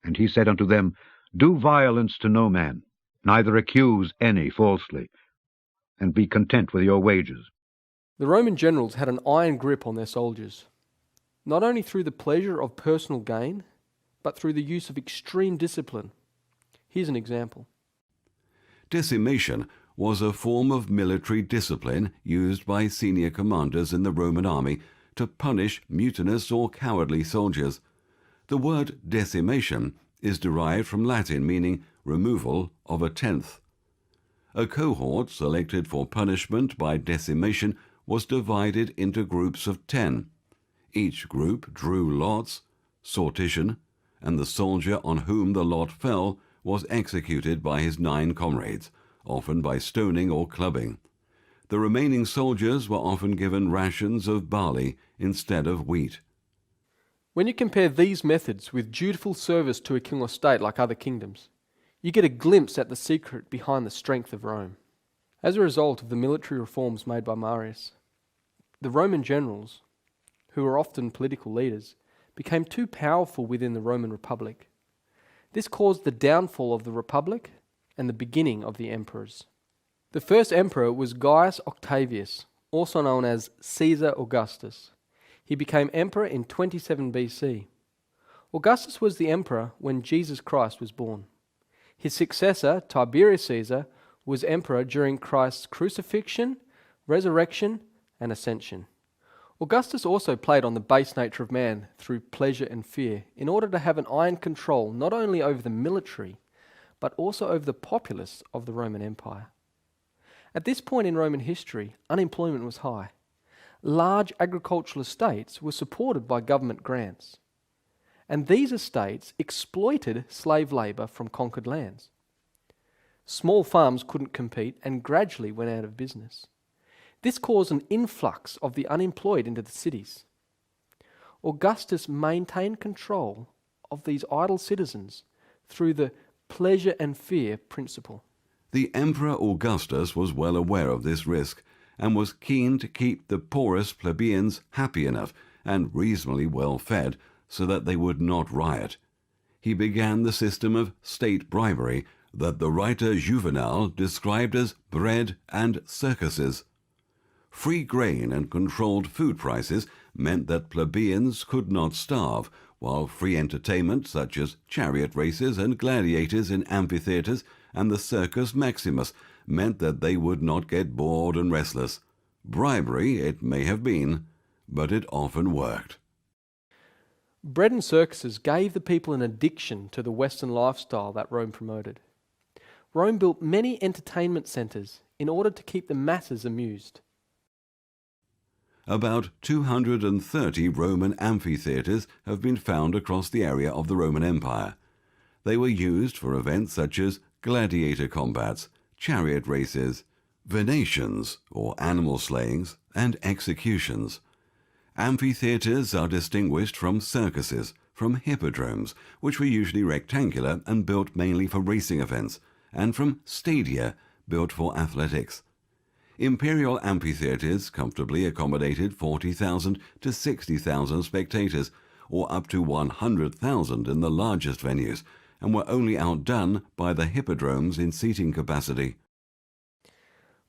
And he said unto them, Do violence to no man, neither accuse any falsely, and be content with your wages. The Roman generals had an iron grip on their soldiers, not only through the pleasure of personal gain, but through the use of extreme discipline. Here's an example. Decimation was a form of military discipline used by senior commanders in the Roman army to punish mutinous or cowardly soldiers. The word decimation is derived from Latin, meaning removal of a tenth. A cohort selected for punishment by decimation was divided into groups of 10. Each group drew lots, sortition, and the soldier on whom the lot fell was executed by his 9 comrades, often by stoning or clubbing. The remaining soldiers were often given rations of barley instead of wheat. When you compare these methods with dutiful service to a king or state like other kingdoms, you get a glimpse at the secret behind the strength of Rome. As a result of the military reforms made by Marius, the Roman generals, who were often political leaders, became too powerful within the Roman Republic. This caused the downfall of the Republic and the beginning of the emperors. The first emperor was Gaius Octavius, also known as Caesar Augustus. He became emperor in 27 BC. Augustus was the emperor when Jesus Christ was born. His successor, Tiberius Caesar, was emperor during Christ's crucifixion, resurrection, and ascension. Augustus also played on the base nature of man through pleasure and fear in order to have an iron control not only over the military, but also over the populace of the Roman Empire. At this point in Roman history, unemployment was high. Large agricultural estates were supported by government grants, and these estates exploited slave labour from conquered lands. Small farms couldn't compete and gradually went out of business. This caused an influx of the unemployed into the cities. Augustus maintained control of these idle citizens through the pleasure and fear principle. The Emperor Augustus was well aware of this risk and was keen to keep the poorest plebeians happy enough and reasonably well fed so that they would not riot. He began the system of state bribery that the writer Juvenal described as bread and circuses. Free grain and controlled food prices meant that plebeians could not starve, while free entertainment such as chariot races and gladiators in amphitheaters and the Circus Maximus meant that they would not get bored and restless. Bribery it may have been, but it often worked. Bread and circuses gave the people an addiction to the Western lifestyle that Rome promoted. Rome built many entertainment centres in order to keep the masses amused. About 230 Roman amphitheaters have been found across the area of the Roman Empire. They were used for events such as gladiator combats, chariot races, venations, or animal slayings, and executions. Amphitheaters are distinguished from circuses, from hippodromes, which were usually rectangular and built mainly for racing events, and from stadia built for athletics. Imperial amphitheaters comfortably accommodated 40,000 to 60,000 spectators, or up to 100,000 in the largest venues, and were only outdone by the hippodromes in seating capacity.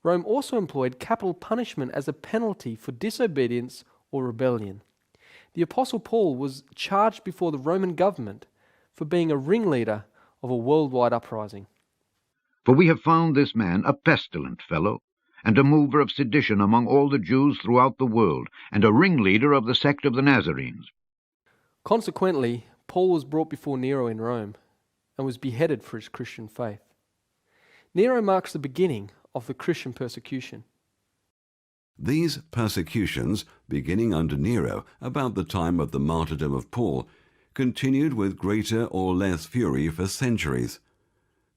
Rome also employed capital punishment as a penalty for disobedience or rebellion. The Apostle Paul was charged before the Roman government for being a ringleader of a worldwide uprising. For we have found this man a pestilent fellow, and a mover of sedition among all the Jews throughout the world, and a ringleader of the sect of the Nazarenes. Consequently, Paul was brought before Nero in Rome and was beheaded for his Christian faith. Nero marks the beginning of the Christian persecution. These persecutions, beginning under Nero about the time of the martyrdom of Paul, continued with greater or less fury for centuries.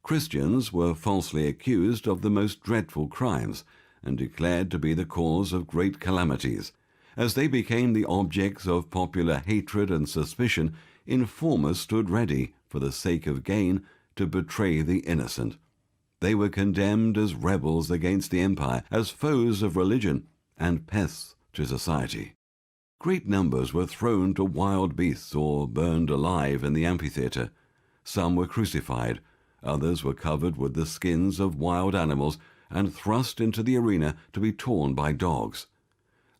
Christians were falsely accused of the most dreadful crimes and declared to be the cause of great calamities. As they became the objects of popular hatred and suspicion, informers stood ready, for the sake of gain, to betray the innocent. They were condemned as rebels against the empire, as foes of religion, and pests to society. Great numbers were thrown to wild beasts or burned alive in the amphitheatre. Some were crucified, others were covered with the skins of wild animals and thrust into the arena to be torn by dogs.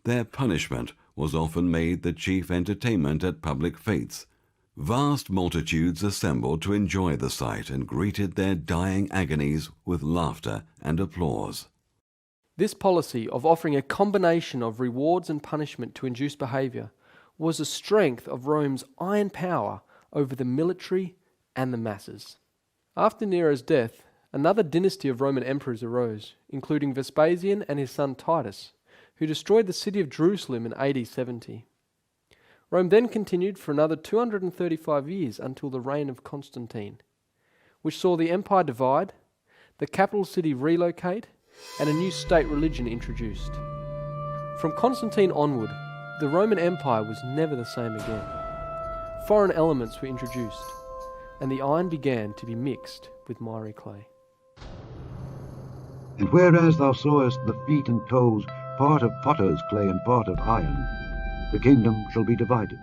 Their punishment was often made the chief entertainment at public fetes. Vast multitudes assembled to enjoy the sight and greeted their dying agonies with laughter and applause. This policy of offering a combination of rewards and punishment to induce behaviour was the strength of Rome's iron power over the military and the masses. After Nero's death, another dynasty of Roman emperors arose, including Vespasian and his son Titus, who destroyed the city of Jerusalem in AD 70. Rome then continued for another 235 years until the reign of Constantine, which saw the empire divide, the capital city relocate, and a new state religion introduced. From Constantine onward, the Roman Empire was never the same again. Foreign elements were introduced, and the iron began to be mixed with miry clay. And whereas thou sawest the feet and toes, part of potter's clay and part of iron, the kingdom shall be divided.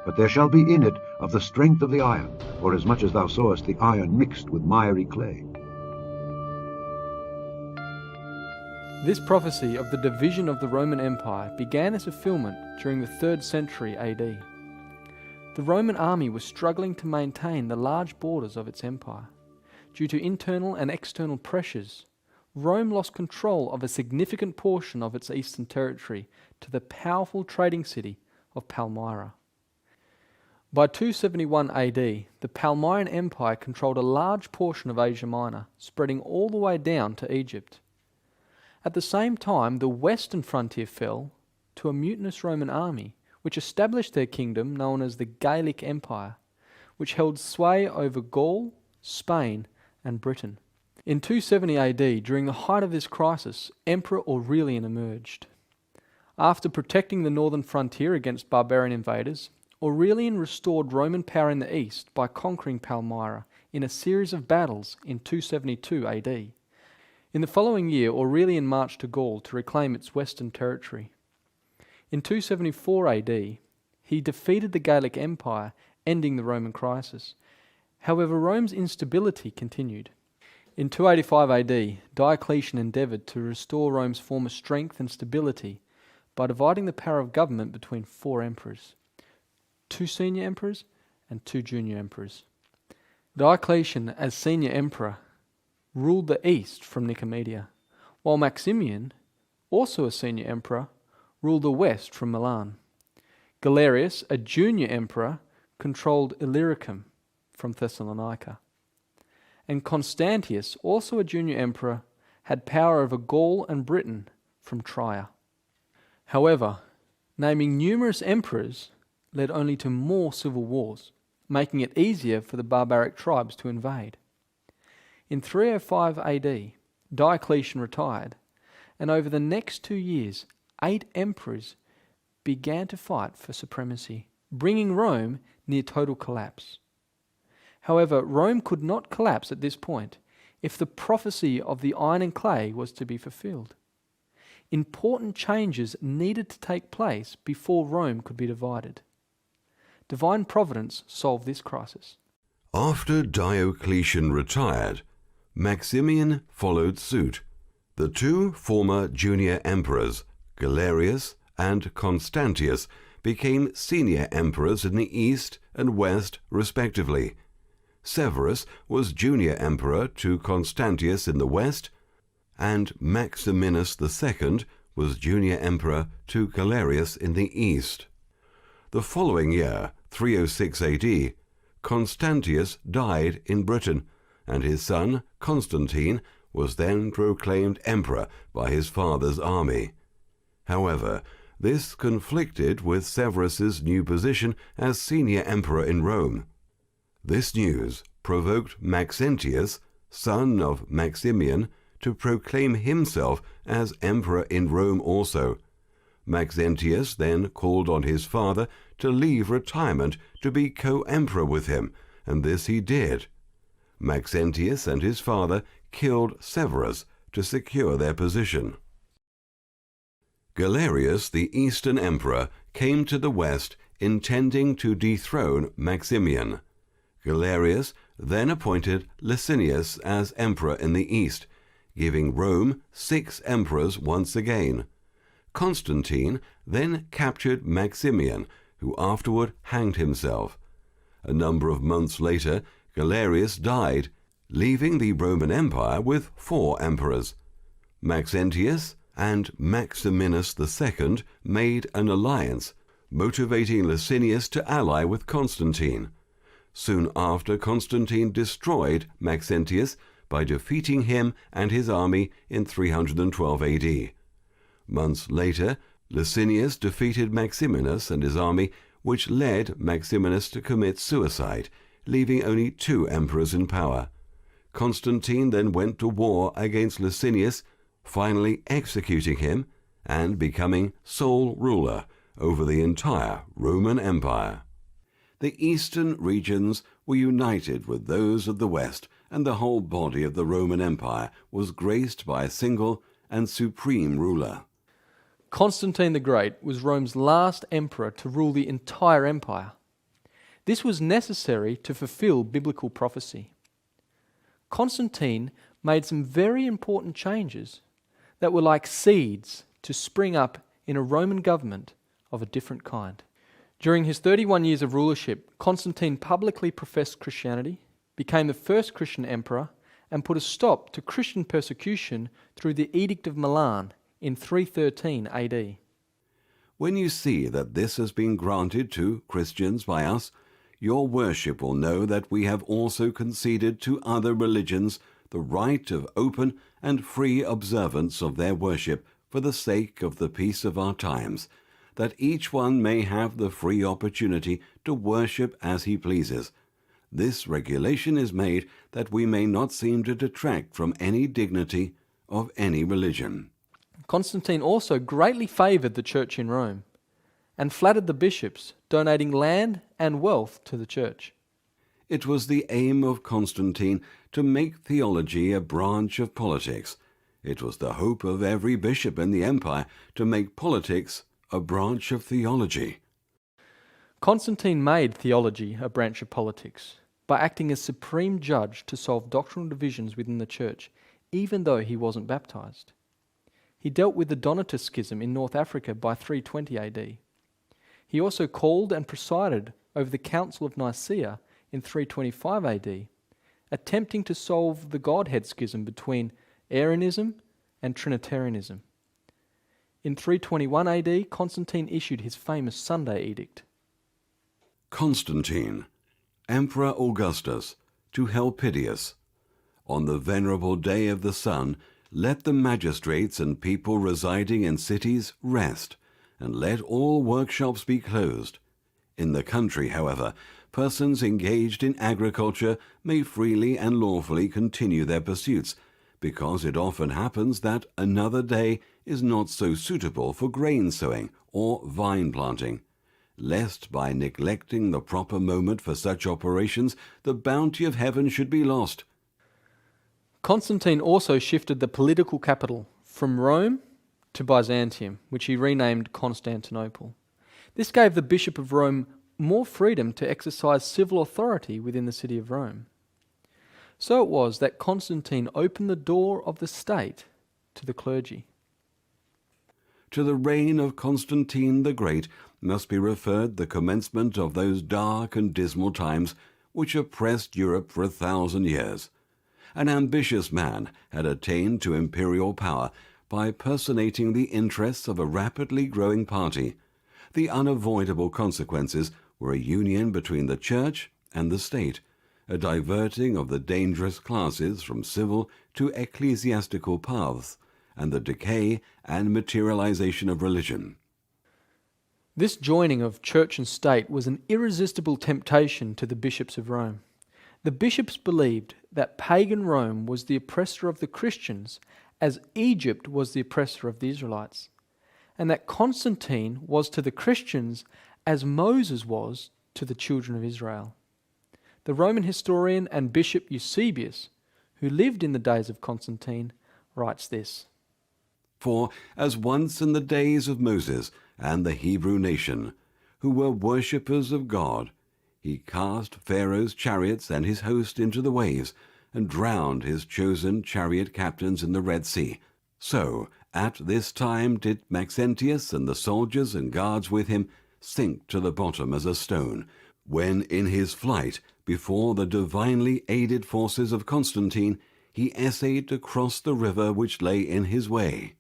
But there shall be in it of the strength of the iron, forasmuch as thou sawest the iron mixed with miry clay. This prophecy of the division of the Roman Empire began as fulfillment during the 3rd century AD. The Roman army was struggling to maintain the large borders of its empire. Due to internal and external pressures, Rome lost control of a significant portion of its eastern territory to the powerful trading city of Palmyra. By 271 AD, the Palmyran Empire controlled a large portion of Asia Minor, spreading all the way down to Egypt. At the same time, the western frontier fell to a mutinous Roman army, which established their kingdom known as the Gallic Empire, which held sway over Gaul, Spain, and Britain. In 270 AD, during the height of this crisis, Emperor Aurelian emerged. After protecting the northern frontier against barbarian invaders, Aurelian restored Roman power in the east by conquering Palmyra in a series of battles in 272 AD. In the following year, Aurelian marched to Gaul to reclaim its western territory. In 274 AD, he defeated the Gallic Empire, ending the Roman crisis. However, Rome's instability continued. In 285 AD, Diocletian endeavoured to restore Rome's former strength and stability by dividing the power of government between 4 emperors, 2 senior emperors and 2 junior emperors. Diocletian, as senior emperor, ruled the east from Nicomedia, while Maximian, also a senior emperor, ruled the west from Milan. Galerius, a junior emperor, controlled Illyricum from Thessalonica. And Constantius, also a junior emperor, had power over Gaul and Britain from Trier. However, naming numerous emperors led only to more civil wars, making it easier for the barbaric tribes to invade. In 305 AD, Diocletian retired, and over the next 2 years, 8 emperors began to fight for supremacy, bringing Rome near total collapse. However, Rome could not collapse at this point. if the prophecy of the iron and clay was to be fulfilled. Important changes needed to take place before Rome could be divided. Divine providence solved this crisis. After Diocletian retired, Maximian followed suit. The two former junior emperors, Galerius and Constantius, became senior emperors in the east and west respectively. Severus was junior emperor to Constantius in the west, and Maximinus II was junior emperor to Galerius in the east. The following year, 306 AD, Constantius died in Britain, and his son Constantine was then proclaimed emperor by his father's army. However, this conflicted with Severus's new position as senior emperor in Rome. This news provoked Maxentius, son of Maximian, to proclaim himself as emperor in Rome also. Maxentius then called on his father to leave retirement to be co-emperor with him, and this he did. Maxentius and his father killed Severus to secure their position. Galerius, the eastern emperor, came to the west intending to dethrone Maximian. Galerius then appointed Licinius as emperor in the east, giving Rome 6 emperors once again. Constantine then captured Maximian, who afterward hanged himself. A number of months later, Galerius died, leaving the Roman Empire with 4 emperors. Maxentius and Maximinus II made an alliance, motivating Licinius to ally with Constantine. Soon after, Constantine destroyed Maxentius by defeating him and his army in 312 AD. Months later, Licinius defeated Maximinus and his army, which led Maximinus to commit suicide, leaving only 2 emperors in power. Constantine then went to war against Licinius, finally executing him and becoming sole ruler over the entire Roman Empire. The eastern regions were united with those of the west, and the whole body of the Roman Empire was graced by a single and supreme ruler. Constantine the Great was Rome's last emperor to rule the entire empire. This was necessary to fulfill biblical prophecy. Constantine made some very important changes that were like seeds to spring up in a Roman government of a different kind. During his 31 years of rulership, Constantine publicly professed Christianity, became the first Christian emperor, and put a stop to Christian persecution through the Edict of Milan in 313 AD. When you see that this has been granted to Christians by us, your worship will know that we have also conceded to other religions the right of open and free observance of their worship for the sake of the peace of our times, that each one may have the free opportunity to worship as he pleases. This regulation is made that we may not seem to detract from any dignity of any religion. Constantine also greatly favoured the church in Rome and flattered the bishops, donating land and wealth to the church. It was the aim of Constantine to make theology a branch of politics. It was the hope of every bishop in the empire to make politics a branch of theology. Constantine made theology a branch of politics by acting as supreme judge to solve doctrinal divisions within the church, even though he wasn't baptized. He dealt with the Donatist schism in North Africa by 320 AD. He also called and presided over the Council of Nicaea in 325 AD, attempting to solve the Godhead schism between Arianism and Trinitarianism. In 321 AD, Constantine issued his famous Sunday Edict. Constantine, Emperor Augustus, to Helpidius. On the venerable day of the sun, let the magistrates and people residing in cities rest, and let all workshops be closed. In the country, however, persons engaged in agriculture may freely and lawfully continue their pursuits, because it often happens that another day is not so suitable for grain sowing or vine planting, lest by neglecting the proper moment for such operations the bounty of heaven should be lost. Constantine also shifted the political capital from Rome to Byzantium, which he renamed Constantinople. This gave the Bishop of Rome more freedom to exercise civil authority within the city of Rome. So it was that Constantine opened the door of the state to the clergy. To the reign of Constantine the Great must be referred the commencement of those dark and dismal times which oppressed Europe for 1,000 years. An ambitious man had attained to imperial power by personating the interests of a rapidly growing party. The unavoidable consequences were a union between the church and the state, a diverting of the dangerous classes from civil to ecclesiastical paths, and the decay and materialization of religion. This joining of church and state was an irresistible temptation to the bishops of Rome. The bishops believed that pagan Rome was the oppressor of the Christians, as Egypt was the oppressor of the Israelites, and that Constantine was to the Christians as Moses was to the children of Israel. The Roman historian and bishop Eusebius, who lived in the days of Constantine, writes this: For as once in the days of Moses and the Hebrew nation, who were worshippers of God, he cast Pharaoh's chariots and his host into the waves, and drowned his chosen chariot captains in the Red Sea. So at this time did Maxentius and the soldiers and guards with him sink to the bottom as a stone, when in his flight before the divinely aided forces of Constantine he essayed to cross the river which lay in his way.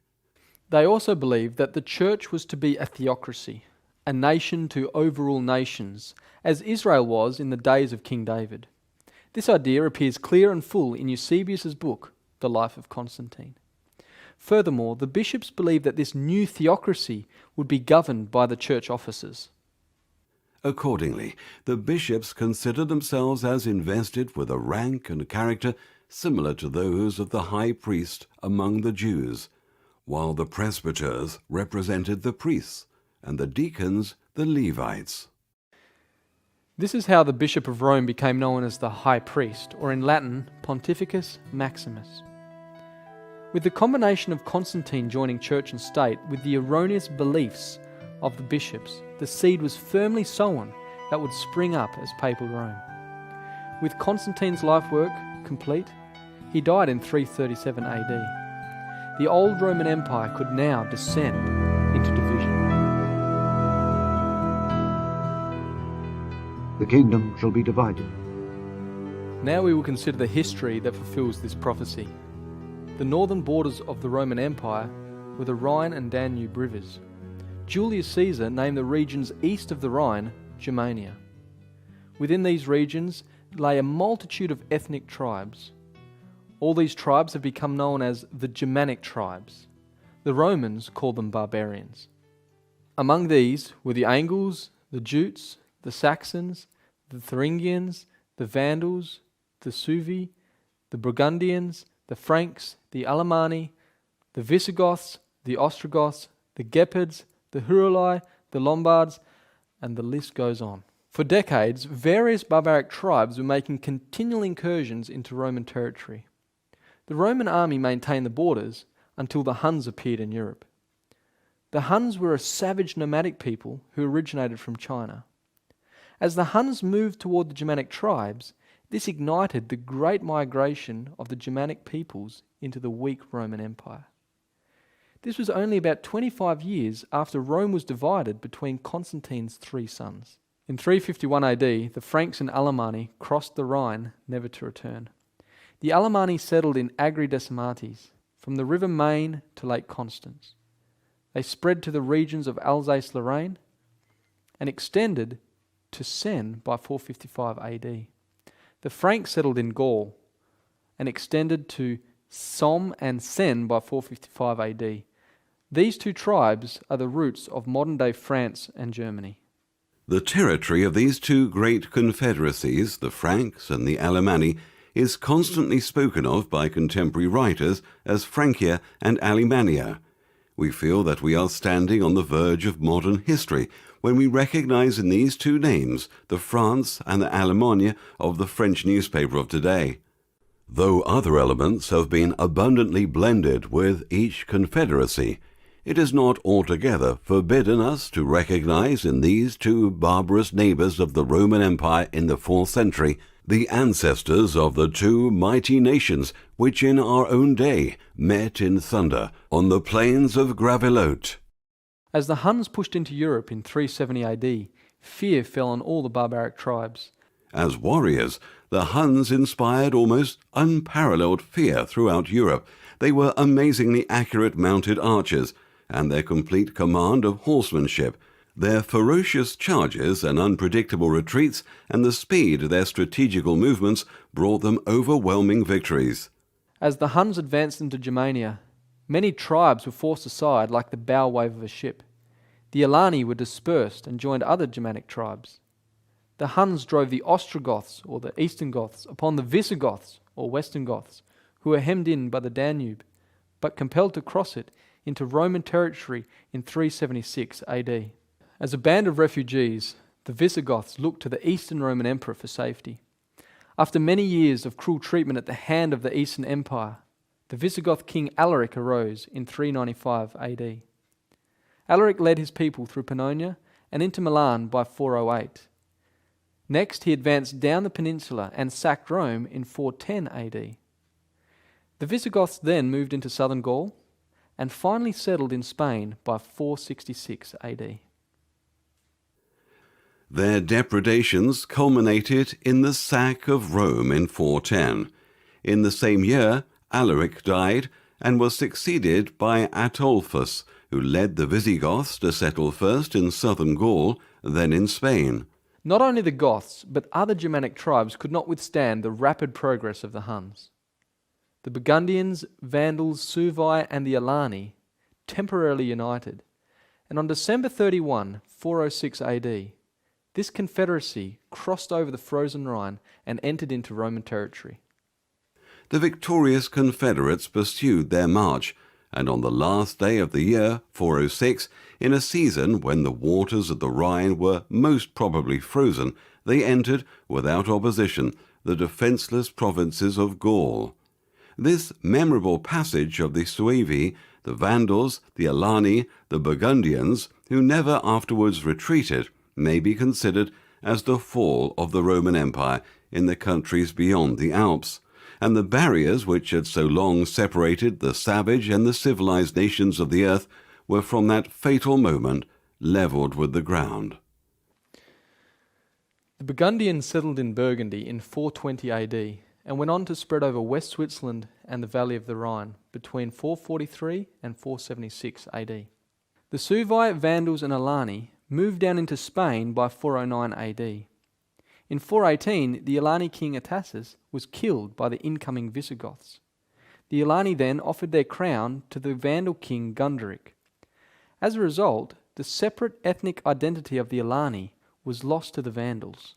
They also believed that the church was to be a theocracy, a nation to overrule nations, as Israel was in the days of King David. This idea appears clear and full in Eusebius's book, The Life of Constantine. Furthermore, the bishops believed that this new theocracy would be governed by the church officers. Accordingly, the bishops considered themselves as invested with a rank and character similar to those of the high priest among the Jews, while the presbyters represented the priests and the deacons the Levites. This is how the Bishop of Rome became known as the High Priest, or in Latin, Pontificus Maximus. With the combination of Constantine joining church and state with the erroneous beliefs of the bishops, the seed was firmly sown that would spring up as Papal Rome. With Constantine's life work complete, he died in 337 AD. The old Roman Empire could now descend into division. The kingdom shall be divided. Now we will consider the history that fulfills this prophecy. The northern borders of the Roman Empire were the Rhine and Danube rivers. Julius Caesar named the regions east of the Rhine Germania. Within these regions lay a multitude of ethnic tribes. All these tribes have become known as the Germanic Tribes. The Romans called them barbarians. Among these were the Angles, the Jutes, the Saxons, the Thuringians, the Vandals, the Suevi, the Burgundians, the Franks, the Alemanni, the Visigoths, the Ostrogoths, the Gepids, the Heruli, the Lombards, and the list goes on. For decades, various barbaric tribes were making continual incursions into Roman territory. The Roman army maintained the borders until the Huns appeared in Europe. The Huns were a savage nomadic people who originated from China. As the Huns moved toward the Germanic tribes, this ignited the great migration of the Germanic peoples into the weak Roman Empire. This was only about 25 years after Rome was divided between Constantine's three sons. In 351 AD, the Franks and Alemanni crossed the Rhine, never to return. The Alemanni settled in Agri Decimates, from the river Main to Lake Constance. They spread to the regions of Alsace-Lorraine and extended to Seine by 455 AD. The Franks settled in Gaul and extended to Somme and Seine by 455 AD. These two tribes are the roots of modern-day France and Germany. The territory of these two great confederacies, the Franks and the Alemanni, is constantly spoken of by contemporary writers as Francia and Alemannia. We feel that we are standing on the verge of modern history when we recognize in these two names the France and the Alemannia of the French newspaper of today. Though other elements have been abundantly blended with each confederacy, it is not altogether forbidden us to recognize in these two barbarous neighbors of the Roman Empire in the 4th century the ancestors of the two mighty nations which in our own day met in thunder on the plains of Gravelotte. As the Huns pushed into Europe in 370 AD, fear fell on all the barbaric tribes. As warriors, the Huns inspired almost unparalleled fear throughout Europe. They were amazingly accurate mounted archers, and their complete command of horsemanship, their ferocious charges and unpredictable retreats, and the speed of their strategical movements brought them overwhelming victories. As the Huns advanced into Germania, many tribes were forced aside like the bow wave of a ship. The Alani were dispersed and joined other Germanic tribes. The Huns drove the Ostrogoths, or the Eastern Goths, upon the Visigoths, or Western Goths, who were hemmed in by the Danube, but compelled to cross it into Roman territory in 376 AD. As a band of refugees, the Visigoths looked to the Eastern Roman Emperor for safety. After many years of cruel treatment at the hand of the Eastern Empire, the Visigoth king Alaric arose in 395 AD. Alaric led his people through Pannonia and into Milan by 408. Next, he advanced down the peninsula and sacked Rome in 410 AD. The Visigoths then moved into southern Gaul and finally settled in Spain by 466 AD. Their depredations culminated in the sack of Rome in 410. In the same year, Alaric died and was succeeded by Ataulfus, who led the Visigoths to settle first in southern Gaul, then in Spain. Not only the Goths, but other Germanic tribes could not withstand the rapid progress of the Huns. The Burgundians, Vandals, Suevi, and the Alani temporarily united, and on December 31, 406 AD, this confederacy crossed over the frozen Rhine and entered into Roman territory. The victorious Confederates pursued their march, and on the last day of the year, 406, in a season when the waters of the Rhine were most probably frozen, they entered, without opposition, the defenceless provinces of Gaul. This memorable passage of the Suevi, the Vandals, the Alani, the Burgundians, who never afterwards retreated, may be considered as the fall of the Roman Empire in the countries beyond the Alps, and the barriers which had so long separated the savage and the civilized nations of the earth were from that fatal moment levelled with the ground. The Burgundians settled in Burgundy in 420 AD and went on to spread over West Switzerland and the valley of the Rhine between 443 and 476 AD. The Suevi, Vandals and Alani moved down into Spain by 409 AD. In 418, the Alani king Atassus was killed by the incoming Visigoths. The Alani then offered their crown to the Vandal king Gunderic. As a result, the separate ethnic identity of the Alani was lost to the Vandals.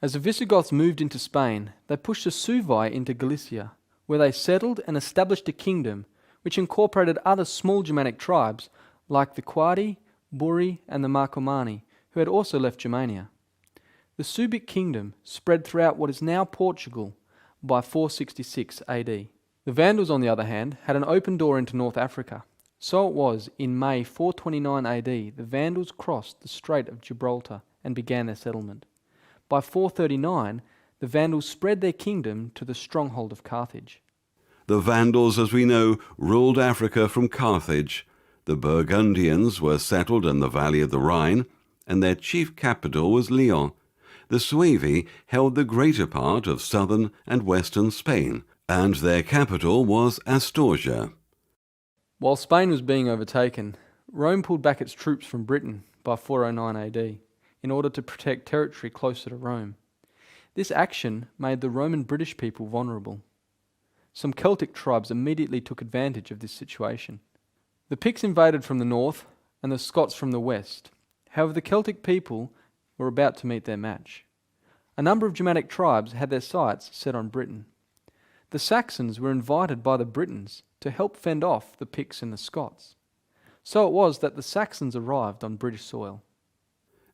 As the Visigoths moved into Spain, they pushed the Suevi into Galicia, where they settled and established a kingdom which incorporated other small Germanic tribes like the Quadi, Buri and the Marcomanni, who had also left Germania. The Suebic kingdom spread throughout what is now Portugal by 466 AD. The Vandals, on the other hand, had an open door into North Africa. So it was in May 429 AD the Vandals crossed the Strait of Gibraltar and began their settlement. By 439, the Vandals spread their kingdom to the stronghold of Carthage. The Vandals, as we know, ruled Africa from Carthage. The Burgundians were settled in the valley of the Rhine, and their chief capital was Lyon. The Suevi held the greater part of southern and western Spain, and their capital was Astorga. While Spain was being overtaken, Rome pulled back its troops from Britain by 409 AD in order to protect territory closer to Rome. This action made the Roman British people vulnerable. Some Celtic tribes immediately took advantage of this situation. The Picts invaded from the north and the Scots from the west. However, the Celtic people were about to meet their match. A number of Germanic tribes had their sights set on Britain. The Saxons were invited by the Britons to help fend off the Picts and the Scots. So it was that the Saxons arrived on British soil.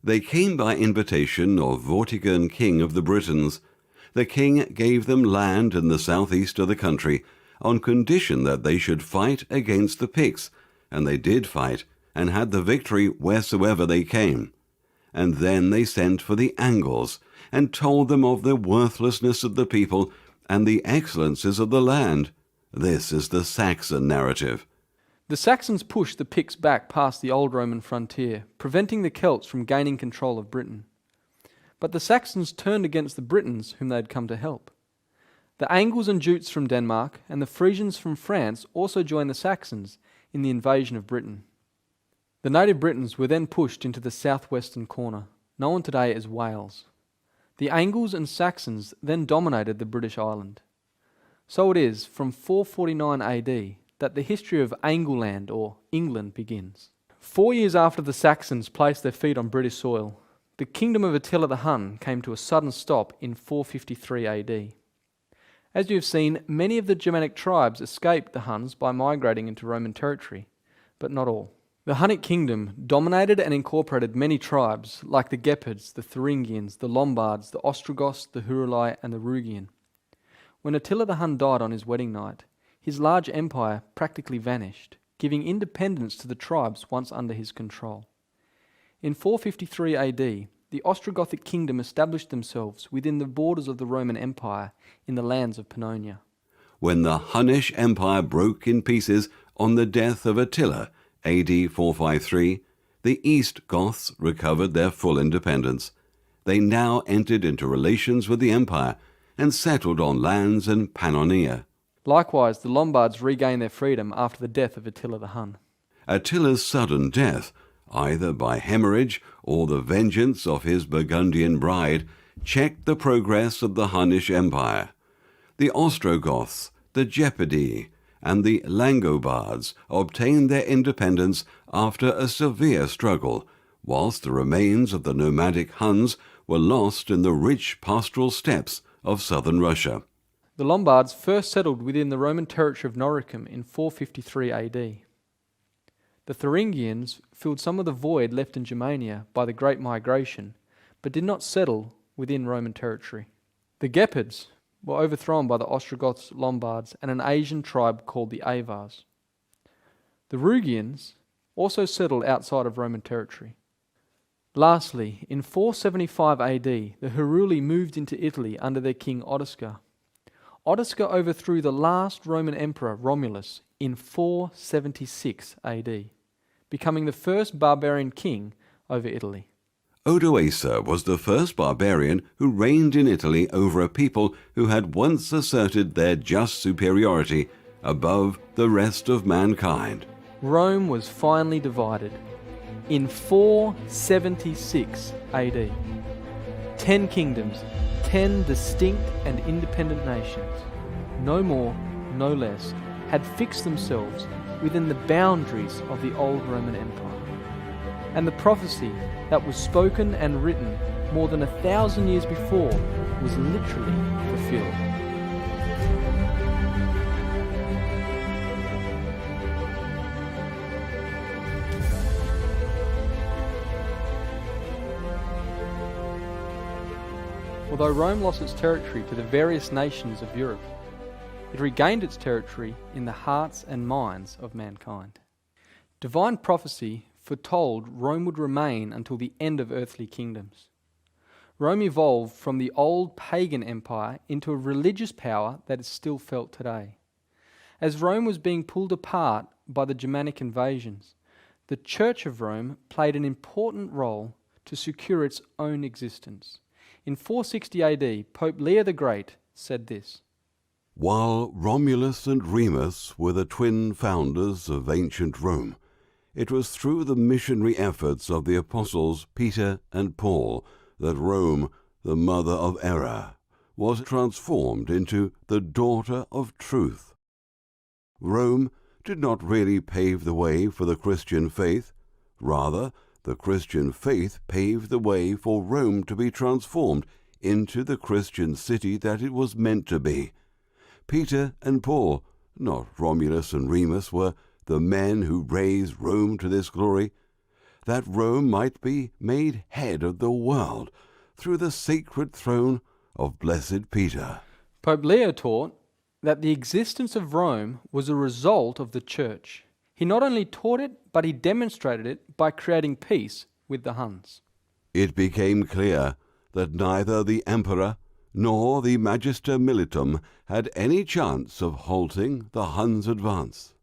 They came by invitation of Vortigern, king of the Britons. The king gave them land in the southeast of the country, on condition that they should fight against the Picts, and they did fight, and had the victory wheresoever they came. And then they sent for the Angles, and told them of the worthlessness of the people, and the excellences of the land. This is the Saxon narrative. The Saxons pushed the Picts back past the old Roman frontier, preventing the Celts from gaining control of Britain. But the Saxons turned against the Britons whom they had come to help. The Angles and Jutes from Denmark and the Frisians from France also joined the Saxons in the invasion of Britain. The native Britons were then pushed into the southwestern corner, known today as Wales. The Angles and Saxons then dominated the British island. So it is from 449 AD that the history of Angleland, or England, begins. 4 years after the Saxons placed their feet on British soil, the kingdom of Attila the Hun came to a sudden stop in 453 AD. As you have seen, many of the Germanic tribes escaped the Huns by migrating into Roman territory, but not all. The Hunnic kingdom dominated and incorporated many tribes like the Gepids, the Thuringians, the Lombards, the Ostrogoths, the Huruli, and the Rugian. When Attila the Hun died on his wedding night, his large empire practically vanished, giving independence to the tribes once under his control. In 453 AD, the Ostrogothic kingdom established themselves within the borders of the Roman Empire in the lands of Pannonia. When the Hunnish Empire broke in pieces on the death of Attila, AD 453, the East Goths recovered their full independence. They now entered into relations with the empire and settled on lands in Pannonia. Likewise, the Lombards regained their freedom after the death of Attila the Hun. Attila's sudden death, either by hemorrhage or the vengeance of his Burgundian bride, checked the progress of the Hunnish Empire. The Ostrogoths, the Gepidi, and the Langobards obtained their independence after a severe struggle, whilst the remains of the nomadic Huns were lost in the rich pastoral steppes of southern Russia. The Lombards first settled within the Roman territory of Noricum in 453 AD. The Thuringians filled some of the void left in Germania by the Great Migration, but did not settle within Roman territory. The Gepids were overthrown by the Ostrogoths, Lombards, and an Asian tribe called the Avars. The Rugians also settled outside of Roman territory. Lastly, in 475 AD, the Huruli moved into Italy under their king Ottoscar. Ottoscar overthrew the last Roman emperor, Romulus, in 476 AD, becoming the first barbarian king over Italy. Odoacer was the first barbarian who reigned in Italy over a people who had once asserted their just superiority above the rest of mankind. Rome was finally divided in 476 AD. 10 kingdoms, 10 distinct and independent nations, no more, no less, had fixed themselves within the boundaries of the old Roman Empire. And the prophecy that was spoken and written more than 1,000 years before was literally fulfilled. Although Rome lost its territory to the various nations of Europe, it regained its territory in the hearts and minds of mankind. Divine prophecy foretold Rome would remain until the end of earthly kingdoms. Rome evolved from the old pagan empire into a religious power that is still felt today. As Rome was being pulled apart by the Germanic invasions, the Church of Rome played an important role to secure its own existence. In 460 AD, Pope Leo the Great said this: While Romulus and Remus were the twin founders of ancient Rome, it was through the missionary efforts of the apostles Peter and Paul that Rome, the mother of error, was transformed into the daughter of truth. Rome did not really pave the way for the Christian faith. Rather, the Christian faith paved the way for Rome to be transformed into the Christian city that it was meant to be. Peter and Paul, not Romulus and Remus, were the men who raised Rome to this glory, that Rome might be made head of the world through the sacred throne of blessed Peter. Pope Leo taught that the existence of Rome was a result of the Church. He not only taught it, but he demonstrated it by creating peace with the Huns. It became clear that neither the emperor nor the Magister Militum had any chance of halting the Huns' advance.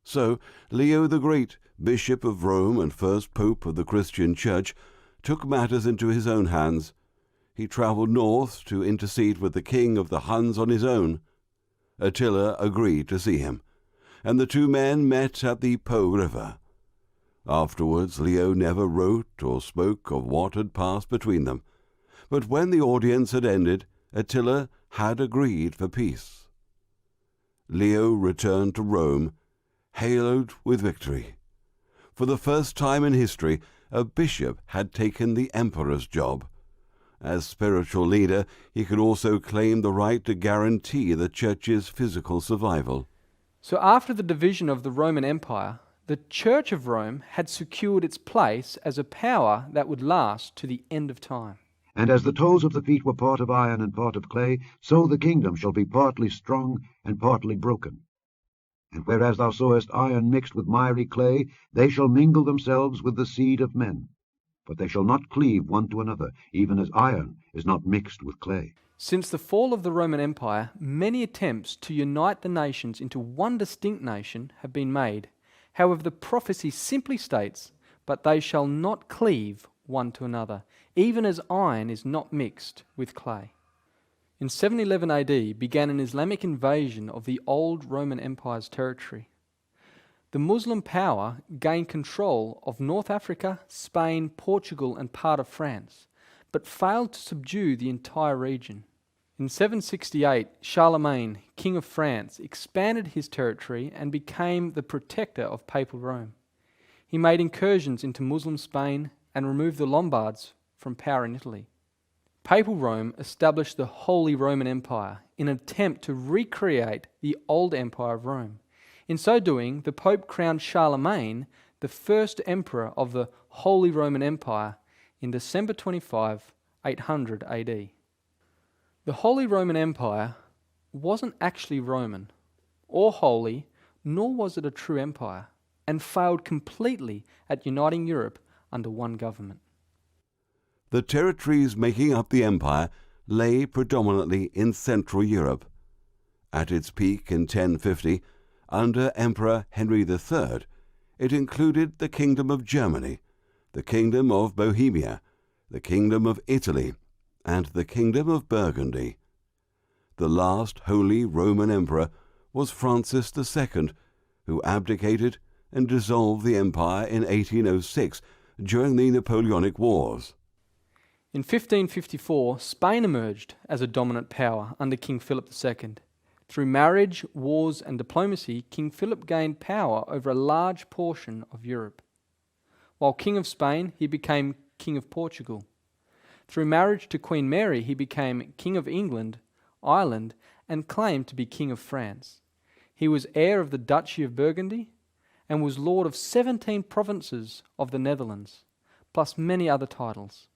So Leo the Great, Bishop of Rome and first Pope of the Christian Church, took matters into his own hands. He travelled north to intercede with the king of the Huns on his own. Attila agreed to see him, and the two men met at the Po River. Afterwards Leo never wrote or spoke of what had passed between them, but when the audience had ended, Attila had agreed for peace. Leo returned to Rome, haloed with victory. For the first time in history, a bishop had taken the emperor's job. As spiritual leader, he could also claim the right to guarantee the Church's physical survival. So after the division of the Roman Empire, the Church of Rome had secured its place as a power that would last to the end of time. And as the toes of the feet were part of iron and part of clay, so the kingdom shall be partly strong and partly broken. And whereas thou sawest iron mixed with miry clay, they shall mingle themselves with the seed of men. But they shall not cleave one to another, even as iron is not mixed with clay. Since the fall of the Roman Empire, many attempts to unite the nations into one distinct nation have been made. However, the prophecy simply states, "But they shall not cleave one to another, even as iron is not mixed with clay." In 711 AD began an Islamic invasion of the old Roman Empire's territory. The Muslim power gained control of North Africa, Spain, Portugal, and part of France, but failed to subdue the entire region. In 768, Charlemagne, King of France, expanded his territory and became the protector of Papal Rome. He made incursions into Muslim Spain and removed the Lombards from power in Italy. Papal Rome established the Holy Roman Empire in an attempt to recreate the old Empire of Rome. In so doing, the Pope crowned Charlemagne the first emperor of the Holy Roman Empire in December 25, 800 AD. The Holy Roman Empire wasn't actually Roman or holy, nor was it a true empire, and failed completely at uniting Europe under one government. The territories making up the empire lay predominantly in Central Europe. At its peak in 1050, under Emperor Henry III, it included the Kingdom of Germany, the Kingdom of Bohemia, the Kingdom of Italy, and the Kingdom of Burgundy. The last Holy Roman Emperor was Francis II, who abdicated and dissolved the empire in 1806 during the Napoleonic Wars. In 1554, Spain emerged as a dominant power under King Philip II. Through marriage, wars, and diplomacy, King Philip gained power over a large portion of Europe. While King of Spain, he became King of Portugal. Through marriage to Queen Mary, he became King of England, Ireland, and claimed to be King of France. He was heir of the Duchy of Burgundy and was lord of 17 provinces of the Netherlands, plus many other titles.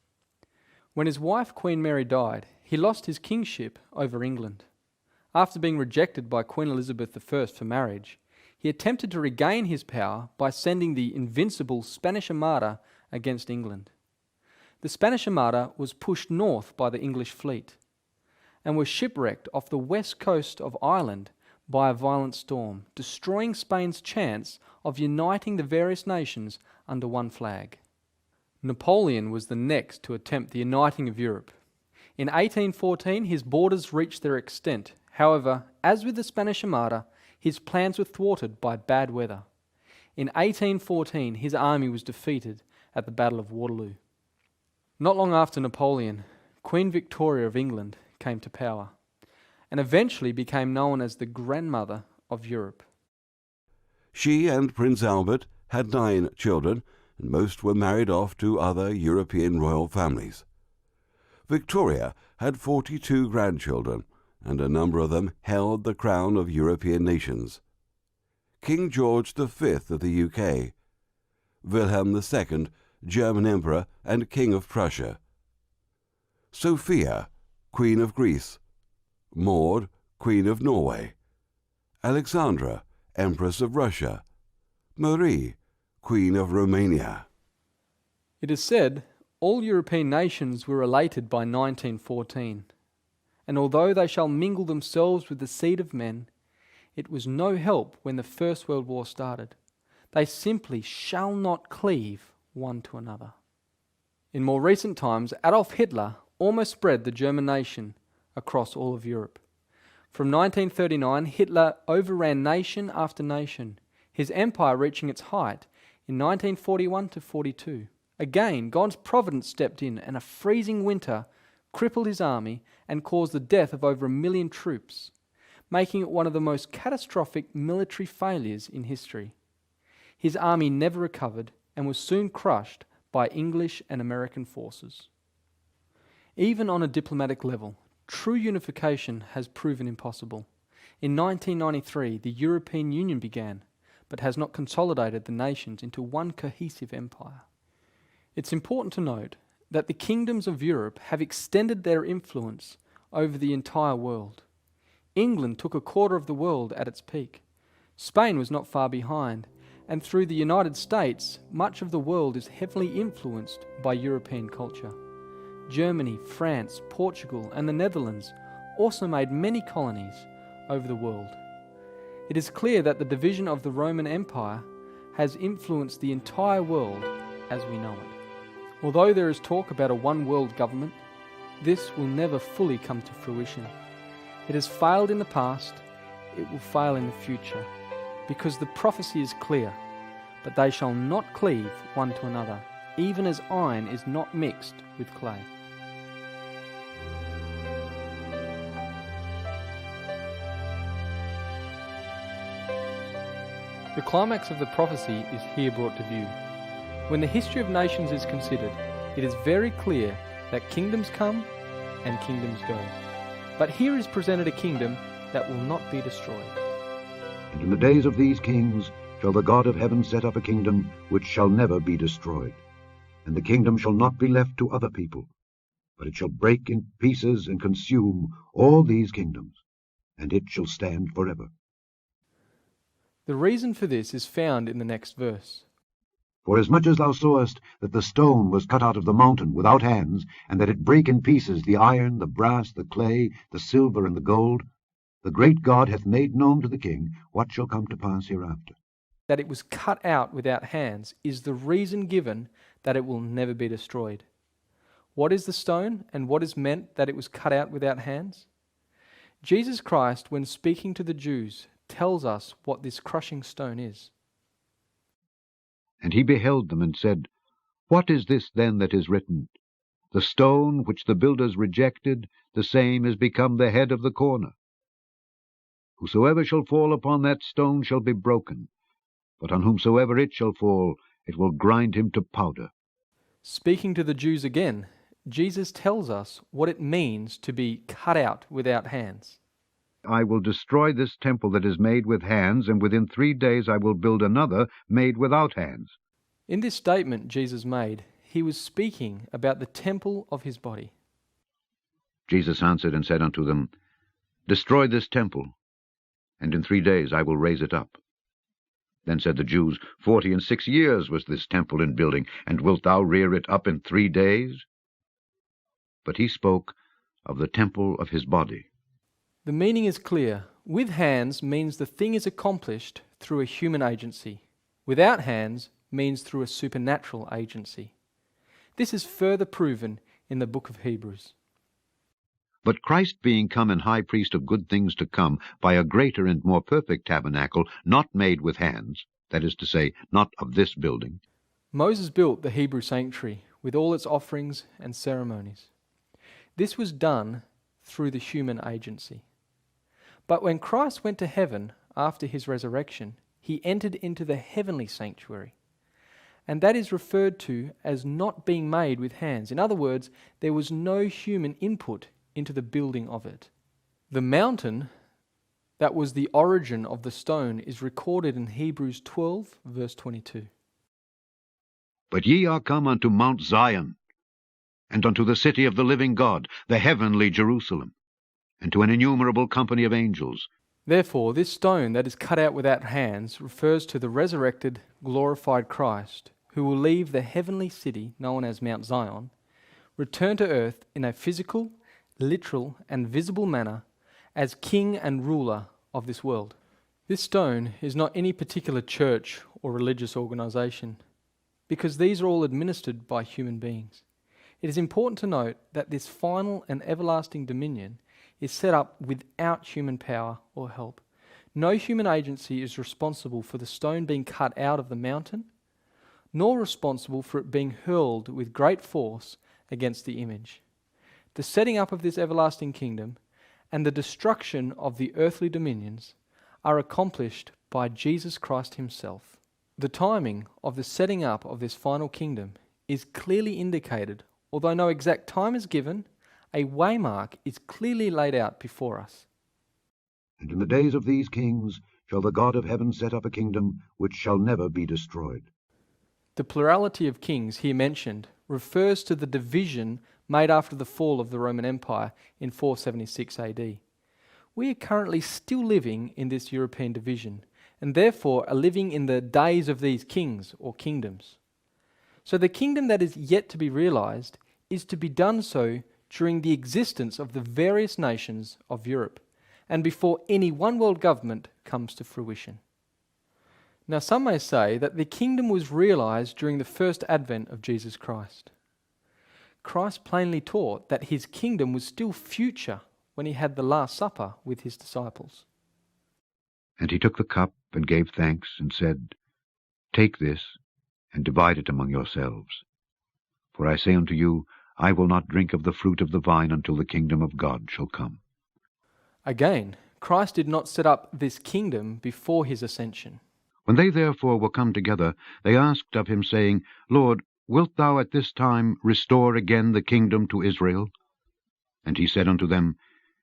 When his wife Queen Mary died, he lost his kingship over England. After being rejected by Queen Elizabeth I for marriage, he attempted to regain his power by sending the invincible Spanish Armada against England. The Spanish Armada was pushed north by the English fleet and was shipwrecked off the west coast of Ireland by a violent storm, destroying Spain's chance of uniting the various nations under one flag. Napoleon was the next to attempt the uniting of Europe. In 1814, his borders reached their extent. However, as with the Spanish Armada, his plans were thwarted by bad weather. In 1814, his army was defeated at the Battle of Waterloo. Not long after Napoleon, Queen Victoria of England came to power and eventually became known as the grandmother of Europe. She and Prince Albert had 9 children, and most were married off to other European royal families. Victoria had 42 grandchildren, and a number of them held the crown of European nations. King George V of the UK, Wilhelm II, German Emperor and King of Prussia, Sophia, Queen of Greece; Maud, Queen of Norway; Alexandra, Empress of Russia; Marie, Queen of Romania. It is said all European nations were elated by 1914, and although they shall mingle themselves with the seed of men, it was no help when the First World War started. They simply shall not cleave one to another. In more recent times, Adolf Hitler almost spread the German nation across all of Europe. From 1939, Hitler overran nation after nation, his empire reaching its height in 1941 to 42. Again, God's providence stepped in, and a freezing winter crippled his army and caused the death of over 1 million troops, making it one of the most catastrophic military failures in history. His army never recovered and was soon crushed by English and American forces. Even on a diplomatic level, true unification has proven impossible. In 1993, the European Union began, but has not consolidated the nations into one cohesive empire. It's important to note that the kingdoms of Europe have extended their influence over the entire world. England took a quarter of the world at its peak. Spain was not far behind, and through the United States, much of the world is heavily influenced by European culture. Germany, France, Portugal, and the Netherlands also made many colonies over the world. It is clear that the division of the Roman Empire has influenced the entire world as we know it. Although there is talk about a one-world government, this will never fully come to fruition. It has failed in the past, it will fail in the future, because the prophecy is clear, but they shall not cleave one to another, even as iron is not mixed with clay. The climax of the prophecy is here brought to view. When the history of nations is considered, it is very clear that kingdoms come and kingdoms go. But here is presented a kingdom that will not be destroyed. And in the days of these kings shall the God of heaven set up a kingdom which shall never be destroyed. And the kingdom shall not be left to other people, but it shall break in pieces and consume all these kingdoms, and it shall stand forever. The reason for this is found in the next verse. Forasmuch as thou sawest that the stone was cut out of the mountain without hands, and that it brake in pieces the iron, the brass, the clay, the silver, and the gold, the great God hath made known to the king what shall come to pass hereafter. That it was cut out without hands is the reason given that it will never be destroyed. What is the stone, and what is meant that it was cut out without hands? Jesus Christ, when speaking to the Jews, tells us what this crushing stone is. And he beheld them, and said, What is this then that is written? The stone which the builders rejected, the same is become the head of the corner. Whosoever shall fall upon that stone shall be broken, but on whomsoever it shall fall, it will grind him to powder. Speaking to the Jews again, Jesus tells us what it means to be cut out without hands. I will destroy this temple that is made with hands, and within 3 days I will build another made without hands. In this statement Jesus made, he was speaking about the temple of his body. Jesus answered and said unto them, Destroy this temple, and in 3 days I will raise it up. Then said the Jews, 46 years was this temple in building, and wilt thou rear it up in 3 days? But he spoke of the temple of his body. The meaning is clear. With hands means the thing is accomplished through a human agency. Without hands means through a supernatural agency. This is further proven in the book of Hebrews. But Christ being come an high priest of good things to come, by a greater and more perfect tabernacle, not made with hands, that is to say, not of this building. Moses built the Hebrew sanctuary with all its offerings and ceremonies. This was done through the human agency. But when Christ went to heaven after his resurrection, he entered into the heavenly sanctuary. And that is referred to as not being made with hands. In other words, there was no human input into the building of it. The mountain that was the origin of the stone is recorded in Hebrews 12, verse 22. But ye are come unto Mount Zion, and unto the city of the living God, the heavenly Jerusalem, and to an innumerable company of angels. Therefore, this stone that is cut out without hands refers to the resurrected, glorified Christ, who will leave the heavenly city known as Mount Zion, return to earth in a physical, literal, and visible manner as king and ruler of this world. This stone is not any particular church or religious organization, because these are all administered by human beings. It is important to note that this final and everlasting dominion is set up without human power or help. No human agency is responsible for the stone being cut out of the mountain, nor responsible for it being hurled with great force against the image. The setting up of this everlasting kingdom and the destruction of the earthly dominions are accomplished by Jesus Christ himself. The timing of the setting up of this final kingdom is clearly indicated. Although no exact time is given, a waymark is clearly laid out before us. And in the days of these kings shall the God of heaven set up a kingdom which shall never be destroyed. The plurality of kings here mentioned refers to the division made after the fall of the Roman Empire in 476 AD. We are currently still living in this European division, and therefore are living in the days of these kings or kingdoms. So the kingdom that is yet to be realized is to be done so during the existence of the various nations of Europe, and before any one world government comes to fruition. Now some may say that the kingdom was realized during the first advent of Jesus Christ. Christ plainly taught that his kingdom was still future when he had the Last Supper with his disciples. And he took the cup and gave thanks, and said, Take this, and divide it among yourselves. For I say unto you, I will not drink of the fruit of the vine until the kingdom of God shall come. Again, Christ did not set up this kingdom before his ascension. When they therefore were come together, they asked of him, saying, Lord, wilt thou at this time restore again the kingdom to Israel? And he said unto them,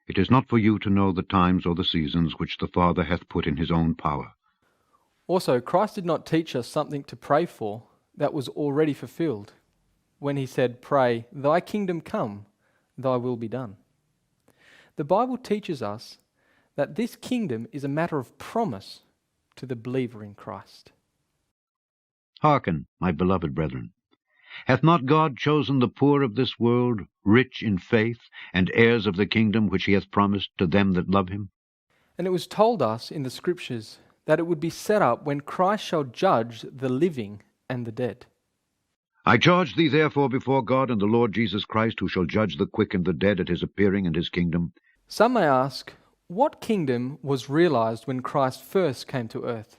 It is not for you to know the times or the seasons which the Father hath put in his own power. Also, Christ did not teach us something to pray for that was already fulfilled when he said, Pray, thy kingdom come, thy will be done. The Bible teaches us that this kingdom is a matter of promise to the believer in Christ. Hearken, my beloved brethren. Hath not God chosen the poor of this world, rich in faith, and heirs of the kingdom which he hath promised to them that love him? And it was told us in the Scriptures that it would be set up when Christ shall judge the living and the dead. I charge thee therefore before God and the Lord Jesus Christ, who shall judge the quick and the dead at his appearing and his kingdom. Some may ask, what kingdom was realized when Christ first came to earth?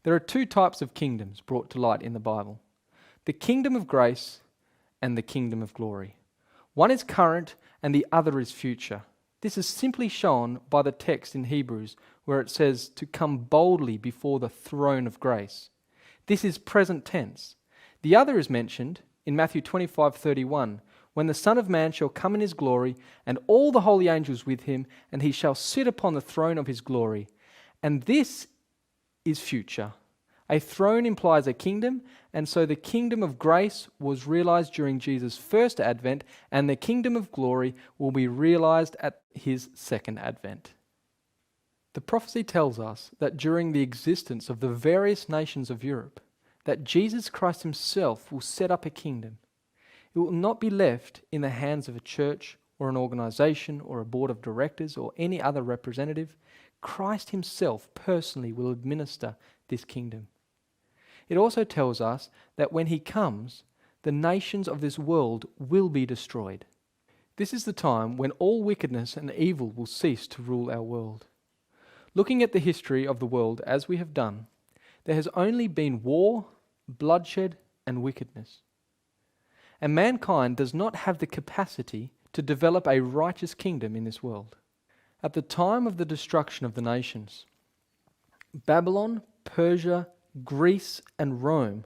There are two types of kingdoms brought to light in the Bible: the kingdom of grace and the kingdom of glory. One is current and the other is future. This is simply shown by the text in Hebrews where it says to come boldly before the throne of grace. This is present tense. The other is mentioned in Matthew 25:31, when the Son of Man shall come in his glory, and all the holy angels with him, and he shall sit upon the throne of his glory. And this is future. A throne implies a kingdom, and so the kingdom of grace was realized during Jesus' first advent, and the kingdom of glory will be realized at his second advent. The prophecy tells us that during the existence of the various nations of Europe, that Jesus Christ himself will set up a kingdom. It will not be left in the hands of a church or an organization or a board of directors or any other representative. Christ himself personally will administer this kingdom. It also tells us that when he comes, the nations of this world will be destroyed. This is the time when all wickedness and evil will cease to rule our world. Looking at the history of the world as we have done, there has only been war, bloodshed, and wickedness. And mankind does not have the capacity to develop a righteous kingdom in this world. At the time of the destruction of the nations, Babylon, Persia, Greece, and Rome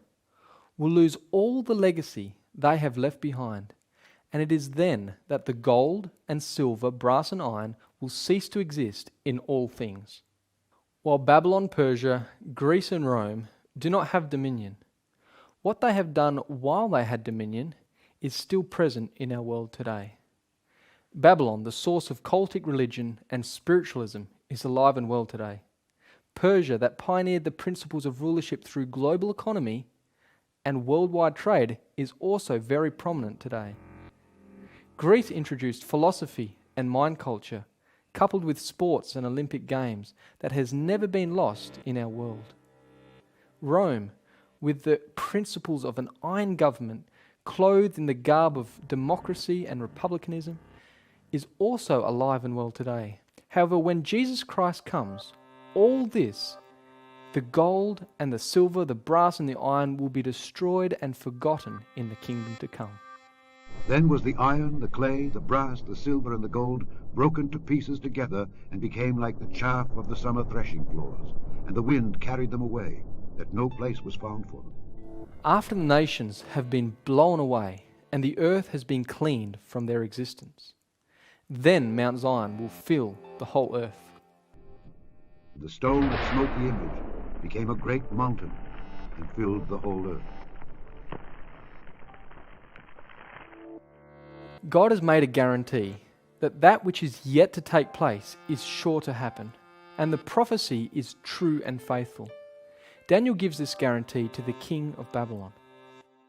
will lose all the legacy they have left behind, and it is then that the gold and silver, brass and iron will cease to exist in all things. While Babylon, Persia, Greece, and Rome do not have dominion, what they have done while they had dominion is still present in our world today. Babylon, the source of cultic religion and spiritualism, is alive and well today. Persia, that pioneered the principles of rulership through global economy and worldwide trade, is also very prominent today. Greece introduced philosophy and mind culture, coupled with sports and Olympic Games, that has never been lost in our world. Rome, with the principles of an iron government, clothed in the garb of democracy and republicanism, is also alive and well today. However, when Jesus Christ comes, all this, the gold and the silver, the brass and the iron, will be destroyed and forgotten in the kingdom to come. Then was the iron, the clay, the brass, the silver, and the gold broken to pieces together, and became like the chaff of the summer threshing floors, and the wind carried them away, that no place was found for them. After the nations have been blown away, and the earth has been cleaned from their existence, then Mount Zion will fill the whole earth. The stone that smote the image became a great mountain and filled the whole earth. God has made a guarantee that that which is yet to take place is sure to happen, and the prophecy is true and faithful. Daniel gives this guarantee to the king of Babylon.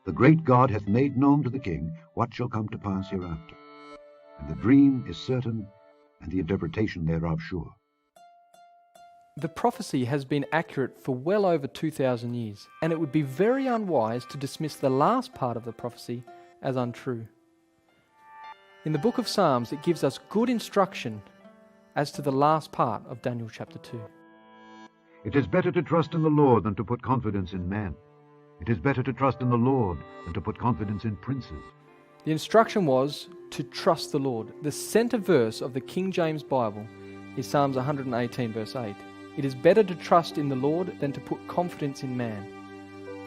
The great God hath made known to the king what shall come to pass hereafter. And the dream is certain, and the interpretation thereof sure. The prophecy has been accurate for well over 2,000 years, and it would be very unwise to dismiss the last part of the prophecy as untrue. In the book of Psalms, it gives us good instruction as to the last part of Daniel chapter 2. It is better to trust in the Lord than to put confidence in man. It is better to trust in the Lord than to put confidence in princes. The instruction was to trust the Lord. The center verse of the King James Bible is Psalms 118 verse 8. It is better to trust in the Lord than to put confidence in man.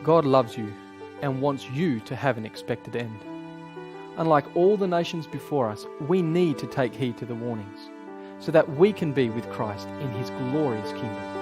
God loves you and wants you to have an expected end. Unlike all the nations before us, we need to take heed to the warnings so that we can be with Christ in his glorious kingdom.